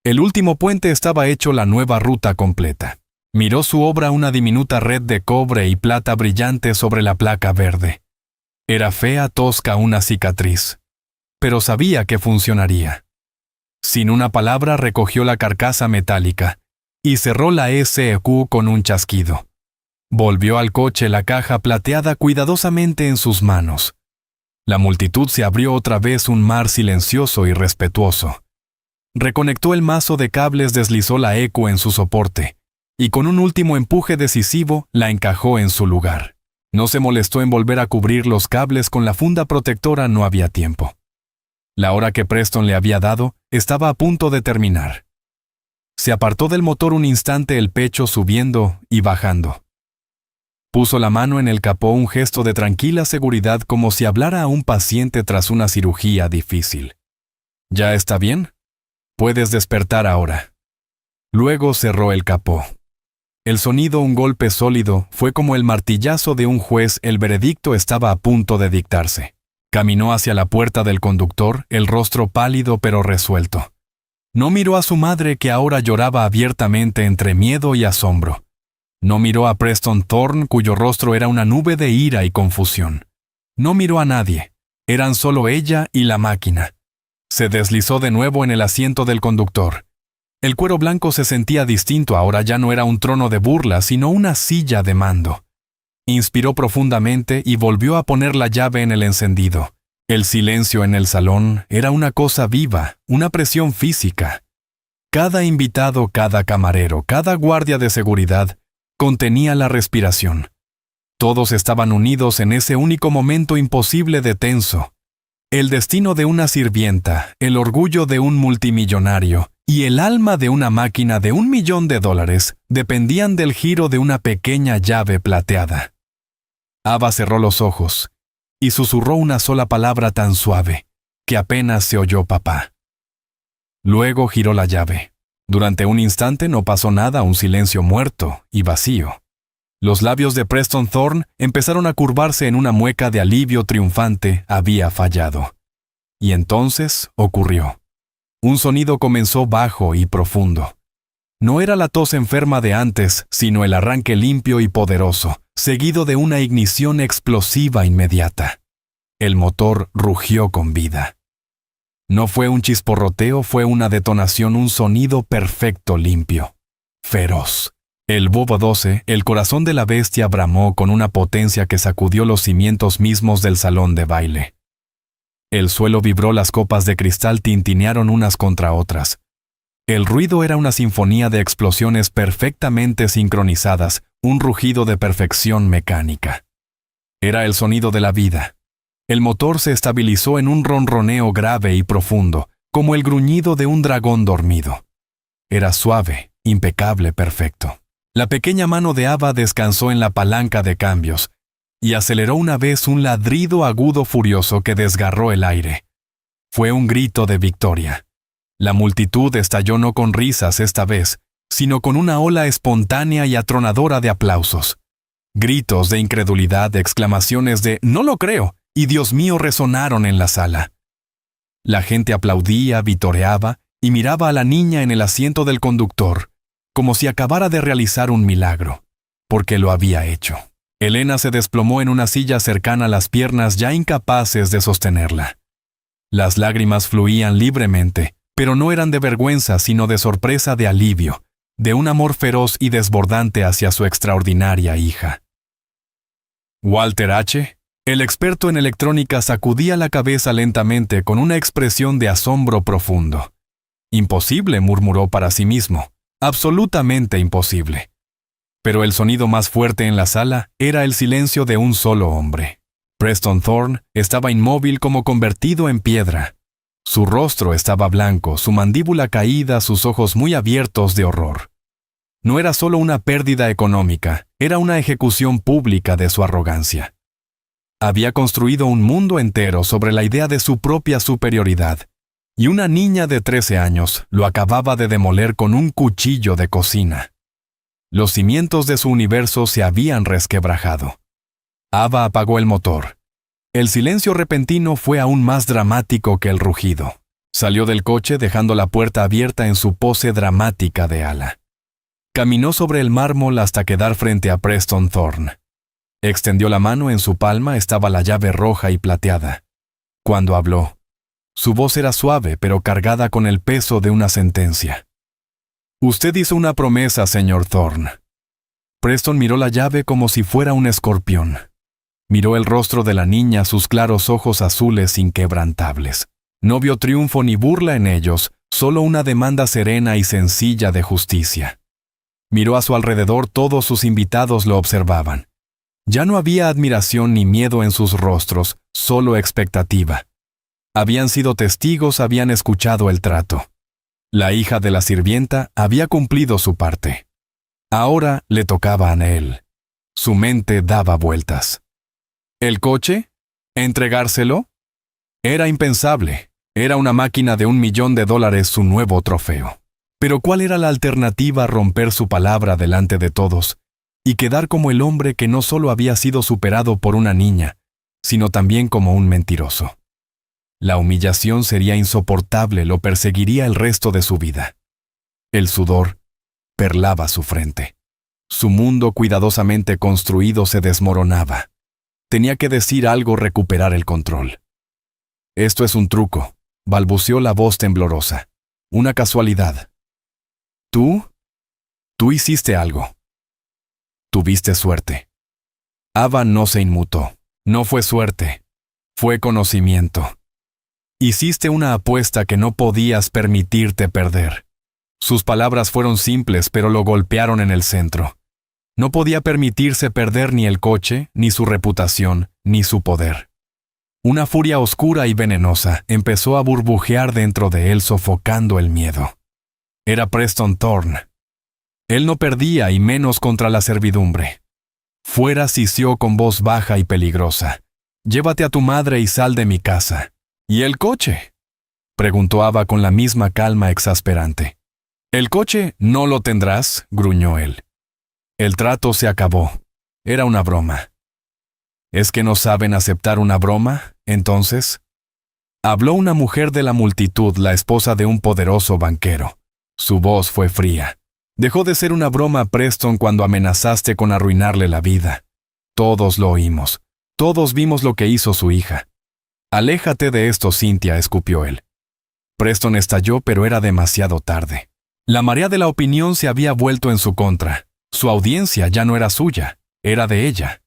El último puente estaba hecho, la nueva ruta completa. Miró su obra, una diminuta red de cobre y plata brillante sobre la placa verde. Era fea, tosca, una cicatriz. Pero sabía que funcionaría. Sin una palabra recogió la carcasa metálica y cerró la SQ con un chasquido. Volvió al coche, la caja plateada cuidadosamente en sus manos. La multitud se abrió otra vez, un mar silencioso y respetuoso. Reconectó el mazo de cables, deslizó la EQ en su soporte, y con un último empuje decisivo la encajó en su lugar. No se molestó en volver a cubrir los cables con la funda protectora, no había tiempo. La hora que Preston le había dado estaba a punto de terminar. Se apartó del motor un instante, el pecho subiendo y bajando. Puso la mano en el capó, un gesto de tranquila seguridad, como si hablara a un paciente tras una cirugía difícil. ¿Ya está bien? Puedes despertar ahora. Luego cerró el capó. El sonido, un golpe sólido, fue como el martillazo de un juez. El veredicto estaba a punto de dictarse. Caminó hacia la puerta del conductor, el rostro pálido pero resuelto. No miró a su madre, que ahora lloraba abiertamente entre miedo y asombro. No miró a Preston Thorne, cuyo rostro era una nube de ira y confusión. No miró a nadie. Eran solo ella y la máquina. Se deslizó de nuevo en el asiento del conductor. El cuero blanco se sentía distinto, ahora ya no era un trono de burla, sino una silla de mando. Inspiró profundamente y volvió a poner la llave en el encendido. El silencio en el salón era una cosa viva, una presión física. Cada invitado, cada camarero, cada guardia de seguridad contenía la respiración. Todos estaban unidos en ese único momento imposible de tenso. El destino de una sirvienta, el orgullo de un multimillonario y el alma de una máquina de $1 millón dependían del giro de una pequeña llave plateada. Ava cerró los ojos y susurró una sola palabra tan suave que apenas se oyó: papá. Luego giró la llave. Durante un instante no pasó nada, un silencio muerto y vacío. Los labios de Preston Thorne empezaron a curvarse en una mueca de alivio triunfante. Había fallado. Y entonces ocurrió. Un sonido comenzó bajo y profundo. No era la tos enferma de antes, sino el arranque limpio y poderoso, seguido de una ignición explosiva inmediata. El motor rugió con vida. No fue un chisporroteo, fue una detonación, un sonido perfecto, limpio, feroz. El Bobo 12, el corazón de la bestia, bramó con una potencia que sacudió los cimientos mismos del salón de baile. El suelo vibró, las copas de cristal tintinearon unas contra otras. El ruido era una sinfonía de explosiones perfectamente sincronizadas, un rugido de perfección mecánica. Era el sonido de la vida. El motor se estabilizó en un ronroneo grave y profundo, como el gruñido de un dragón dormido. Era suave, impecable, perfecto. La pequeña mano de Ava descansó en la palanca de cambios y aceleró una vez un ladrido agudo furioso que desgarró el aire. Fue un grito de victoria. La multitud estalló no con risas esta vez, sino con una ola espontánea y atronadora de aplausos. Gritos de incredulidad, exclamaciones de «¡No lo creo!» y «Dios mío» resonaron en la sala. La gente aplaudía, vitoreaba y miraba a la niña en el asiento del conductor, como si acabara de realizar un milagro, porque lo había hecho. Elena se desplomó en una silla cercana a las piernas, ya incapaces de sostenerla. Las lágrimas fluían libremente, pero no eran de vergüenza, sino de sorpresa, de alivio, de un amor feroz y desbordante hacia su extraordinaria hija. Walter H., el experto en electrónica, sacudía la cabeza lentamente con una expresión de asombro profundo. «Imposible», murmuró para sí mismo. «Absolutamente imposible». Pero el sonido más fuerte en la sala era el silencio de un solo hombre. Preston Thorne estaba inmóvil, como convertido en piedra. Su rostro estaba blanco, su mandíbula caída, sus ojos muy abiertos de horror. No era solo una pérdida económica, era una ejecución pública de su arrogancia. Había construido un mundo entero sobre la idea de su propia superioridad, y una niña de 13 años lo acababa de demoler con un cuchillo de cocina. Los cimientos de su universo se habían resquebrajado. Ava apagó el motor. El silencio repentino fue aún más dramático que el rugido. Salió del coche dejando la puerta abierta en su pose dramática de ala. Caminó sobre el mármol hasta quedar frente a Preston Thorne. Extendió la mano, en su palma estaba la llave roja y plateada. Cuando habló, su voz era suave pero cargada con el peso de una sentencia. «Usted hizo una promesa, señor Thorne». Preston miró la llave como si fuera un escorpión. Miró el rostro de la niña, sus claros ojos azules inquebrantables. No vio triunfo ni burla en ellos, solo una demanda serena y sencilla de justicia. Miró a su alrededor, todos sus invitados lo observaban. Ya no había admiración ni miedo en sus rostros, solo expectativa. Habían sido testigos, habían escuchado el trato. La hija de la sirvienta había cumplido su parte. Ahora le tocaba a él. Su mente daba vueltas. ¿El coche? ¿Entregárselo? Era impensable. Era una máquina de $1 millón, su nuevo trofeo. Pero ¿cuál era la alternativa? Romper su palabra delante de todos y quedar como el hombre que no solo había sido superado por una niña, sino también como un mentiroso. La humillación sería insoportable, lo perseguiría el resto de su vida. El sudor perlaba su frente. Su mundo cuidadosamente construido se desmoronaba. Tenía que decir algo, recuperar el control. «Esto es un truco», balbuceó la voz temblorosa. «Una casualidad». Tú hiciste algo. Tuviste suerte». Ava no se inmutó. No fue suerte. Fue conocimiento. Hiciste una apuesta que no podías permitirte perder. Sus palabras fueron simples, pero lo golpearon en el centro. No podía permitirse perder ni el coche, ni su reputación, ni su poder. Una furia oscura y venenosa empezó a burbujear dentro de él, sofocando el miedo. Era Preston Thorne. Él no perdía, y menos contra la servidumbre. Fuera, sisió con voz baja y peligrosa. «Llévate a tu madre y sal de mi casa». «¿Y el coche?», preguntó Ava con la misma calma exasperante. «El coche no lo tendrás», gruñó él. El trato se acabó. Era una broma. ¿Es que no saben aceptar una broma, entonces? Habló una mujer de la multitud, la esposa de un poderoso banquero. Su voz fue fría. «Dejó de ser una broma, Preston, cuando amenazaste con arruinarle la vida. Todos lo oímos. Todos vimos lo que hizo su hija». «Aléjate de esto, Cynthia», escupió él. Preston estalló, pero era demasiado tarde. La marea de la opinión se había vuelto en su contra. Su audiencia ya no era suya, era de ella.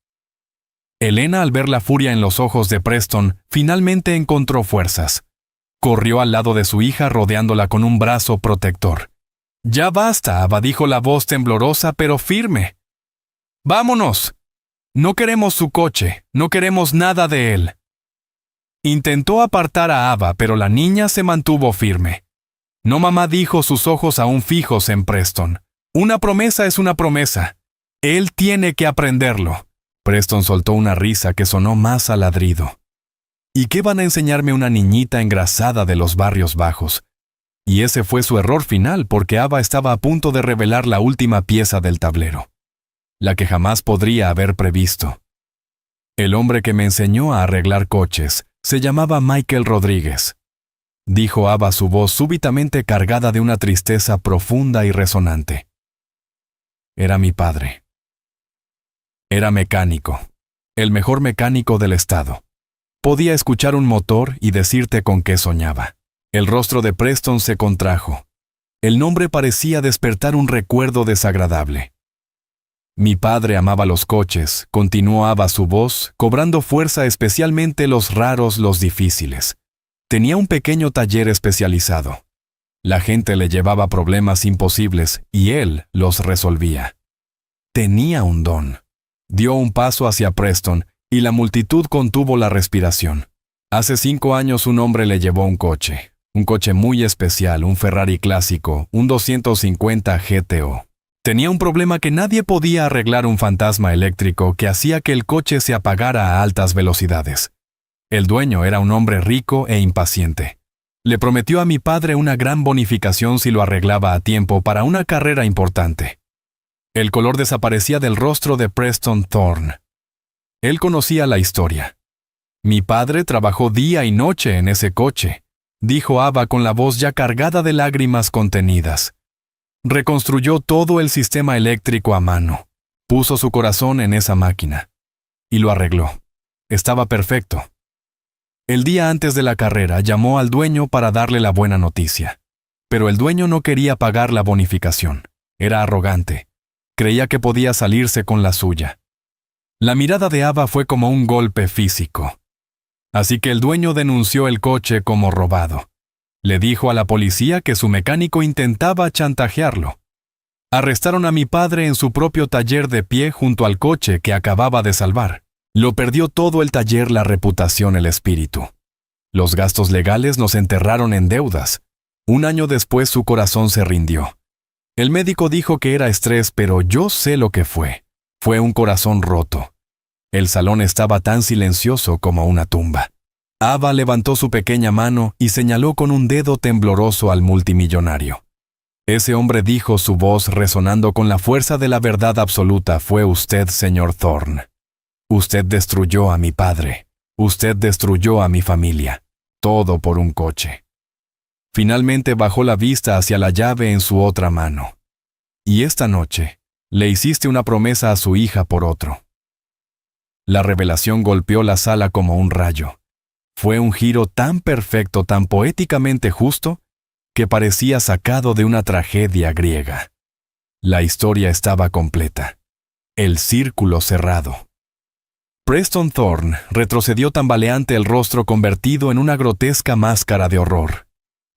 Elena, al ver la furia en los ojos de Preston, finalmente encontró fuerzas. Corrió al lado de su hija rodeándola con un brazo protector. «Ya basta», Ava, dijo la voz temblorosa pero firme. «Vámonos. No queremos su coche, no queremos nada de él». Intentó apartar a Ava, pero la niña se mantuvo firme. «No, mamá», dijo, sus ojos aún fijos en Preston. «Una promesa es una promesa. Él tiene que aprenderlo». Preston soltó una risa que sonó más a ladrido. ¿Y qué van a enseñarme una niñita engrasada de los barrios bajos? Y ese fue su error final, porque Ava estaba a punto de revelar la última pieza del tablero, la que jamás podría haber previsto. El hombre que me enseñó a arreglar coches se llamaba Michael Rodríguez, dijo Ava, su voz súbitamente cargada de una tristeza profunda y resonante. Era mi padre. Era mecánico, el mejor mecánico del estado. Podía escuchar un motor y decirte con qué soñaba. El rostro de Preston se contrajo. El nombre parecía despertar un recuerdo desagradable. Mi padre amaba los coches, continuaba su voz, cobrando fuerza, especialmente los raros, los difíciles. Tenía un pequeño taller especializado. La gente le llevaba problemas imposibles y él los resolvía. Tenía un don. Dio un paso hacia Preston y la multitud contuvo la respiración. Hace 5 años un hombre le llevó un coche muy especial, un Ferrari clásico, un 250 GTO. Tenía un problema que nadie podía arreglar, un fantasma eléctrico que hacía que el coche se apagara a altas velocidades. El dueño era un hombre rico e impaciente. Le prometió a mi padre una gran bonificación si lo arreglaba a tiempo para una carrera importante. El color desaparecía del rostro de Preston Thorne. Él conocía la historia. Mi padre trabajó día y noche en ese coche, dijo Ava con la voz ya cargada de lágrimas contenidas. Reconstruyó todo el sistema eléctrico a mano. Puso su corazón en esa máquina. Y lo arregló. Estaba perfecto. El día antes de la carrera llamó al dueño para darle la buena noticia. Pero el dueño no quería pagar la bonificación. Era arrogante. Creía que podía salirse con la suya. La mirada de Ava fue como un golpe físico. Así que el dueño denunció el coche como robado. Le dijo a la policía que su mecánico intentaba chantajearlo. Arrestaron a mi padre en su propio taller de pie junto al coche que acababa de salvar. Lo perdió todo el taller, la reputación, el espíritu. Los gastos legales nos enterraron en deudas. 1 año después su corazón se rindió. El médico dijo que era estrés, pero yo sé lo que fue. Fue un corazón roto. El salón estaba tan silencioso como una tumba. Ava levantó su pequeña mano y señaló con un dedo tembloroso al multimillonario. Ese hombre, dijo, su voz resonando con la fuerza de la verdad absoluta, fue usted, señor Thorne. Usted destruyó a mi padre. Usted destruyó a mi familia. Todo por un coche. Finalmente bajó la vista hacia la llave en su otra mano. Y esta noche, le hiciste una promesa a su hija por otro. La revelación golpeó la sala como un rayo. Fue un giro tan perfecto, tan poéticamente justo, que parecía sacado de una tragedia griega. La historia estaba completa. El círculo cerrado. Preston Thorne retrocedió tambaleante, el rostro convertido en una grotesca máscara de horror.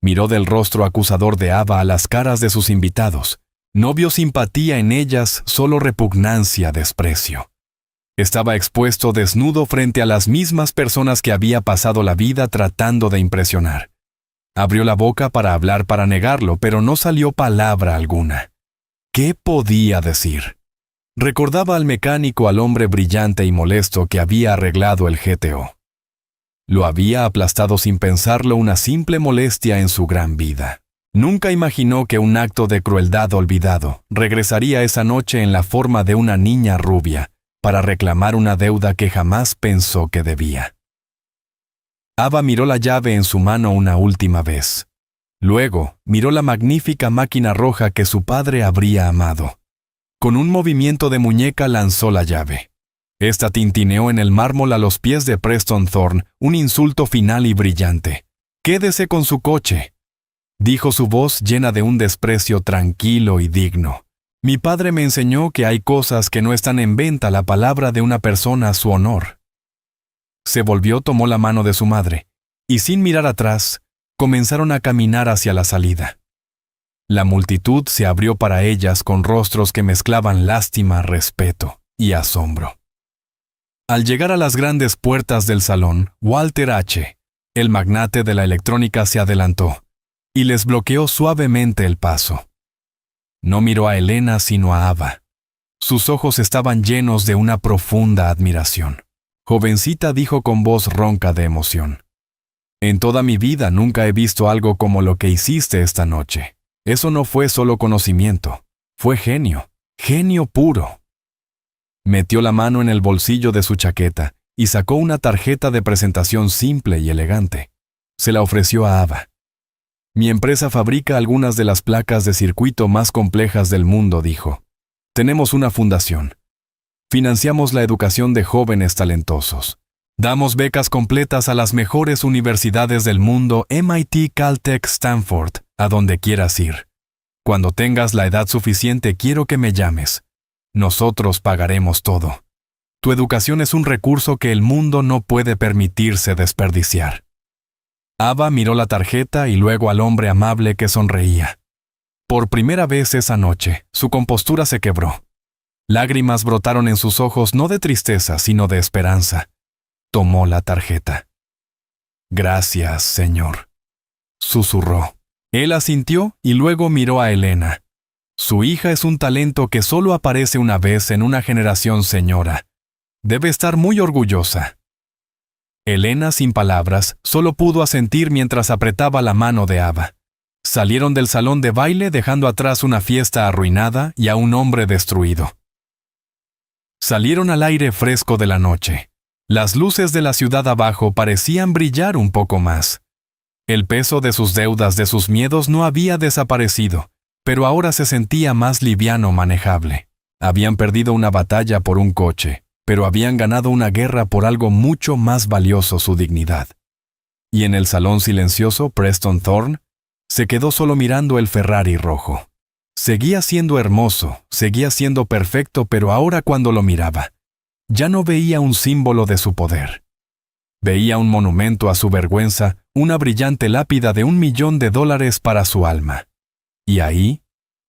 Miró del rostro acusador de Ava a las caras de sus invitados. No vio simpatía en ellas, solo repugnancia, desprecio. Estaba expuesto desnudo frente a las mismas personas que había pasado la vida tratando de impresionar. Abrió la boca para hablar, para negarlo, pero no salió palabra alguna. ¿Qué podía decir? Recordaba al mecánico, al hombre brillante y molesto que había arreglado el GTO. Lo había aplastado sin pensarlo, una simple molestia en su gran vida. Nunca imaginó que un acto de crueldad olvidado regresaría esa noche en la forma de una niña rubia, para reclamar una deuda que jamás pensó que debía. Ava miró la llave en su mano una última vez. Luego, miró la magnífica máquina roja que su padre habría amado. Con un movimiento de muñeca lanzó la llave. Esta tintineó en el mármol a los pies de Preston Thorne, un insulto final y brillante. «Quédese con su coche. dijo su voz llena de un desprecio tranquilo y digno. Mi padre me enseñó que hay cosas que no están en venta la palabra de una persona a su honor. Se volvió, tomó la mano de su madre, y sin mirar atrás, comenzaron a caminar hacia la salida. La multitud se abrió para ellas con rostros que mezclaban lástima, respeto y asombro. Al llegar a las grandes puertas del salón, Walter H., el magnate de la electrónica, se adelantó y les bloqueó suavemente el paso. No miró a Elena sino a Ava. Sus ojos estaban llenos de una profunda admiración. Jovencita, dijo con voz ronca de emoción. En toda mi vida nunca he visto algo como lo que hiciste esta noche. Eso no fue solo conocimiento, fue genio, genio puro. Metió la mano en el bolsillo de su chaqueta y sacó una tarjeta de presentación simple y elegante. Se la ofreció a Ava. Mi empresa fabrica algunas de las placas de circuito más complejas del mundo, dijo. Tenemos una fundación. Financiamos la educación de jóvenes talentosos. Damos becas completas a las mejores universidades del mundo, MIT, Caltech, Stanford, a donde quieras ir. Cuando tengas la edad suficiente, quiero que me llames. Nosotros pagaremos todo. Tu educación es un recurso que el mundo no puede permitirse desperdiciar. Ava miró la tarjeta y luego al hombre amable que sonreía. Por primera vez esa noche, su compostura se quebró. Lágrimas brotaron en sus ojos, no de tristeza, sino de esperanza. Tomó la tarjeta. Gracias, señor, susurró. Él asintió y luego miró a Elena. Su hija es un talento que solo aparece una vez en una generación, señora. Debe estar muy orgullosa. Elena, sin palabras, solo pudo asentir mientras apretaba la mano de Ava. Salieron del salón de baile dejando atrás una fiesta arruinada y a un hombre destruido. Salieron al aire fresco de la noche. Las luces de la ciudad abajo parecían brillar un poco más. El peso de sus deudas, de sus miedos, no había desaparecido, pero ahora se sentía más liviano, manejable. Habían perdido una batalla por un coche, pero habían ganado una guerra por algo mucho más valioso, su dignidad. Y en el salón silencioso, Preston Thorne se quedó solo mirando el Ferrari rojo. Seguía siendo hermoso, seguía siendo perfecto, pero ahora cuando lo miraba, ya no veía un símbolo de su poder. Veía un monumento a su vergüenza, una brillante lápida de $1 millón para su alma. Y ahí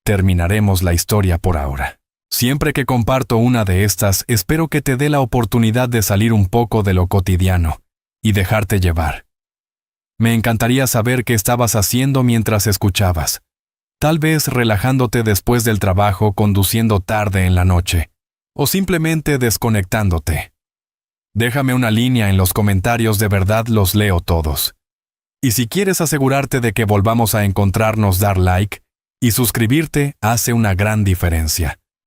terminaremos la historia por ahora. Siempre que comparto una de estas, espero que te dé la oportunidad de salir un poco de lo cotidiano y dejarte llevar. Me encantaría saber qué estabas haciendo mientras escuchabas. Tal vez relajándote después del trabajo, conduciendo tarde en la noche, o simplemente desconectándote. Déjame una línea en los comentarios, de verdad los leo todos. Y si quieres asegurarte de que volvamos a encontrarnos, dar like y suscribirte hace una gran diferencia.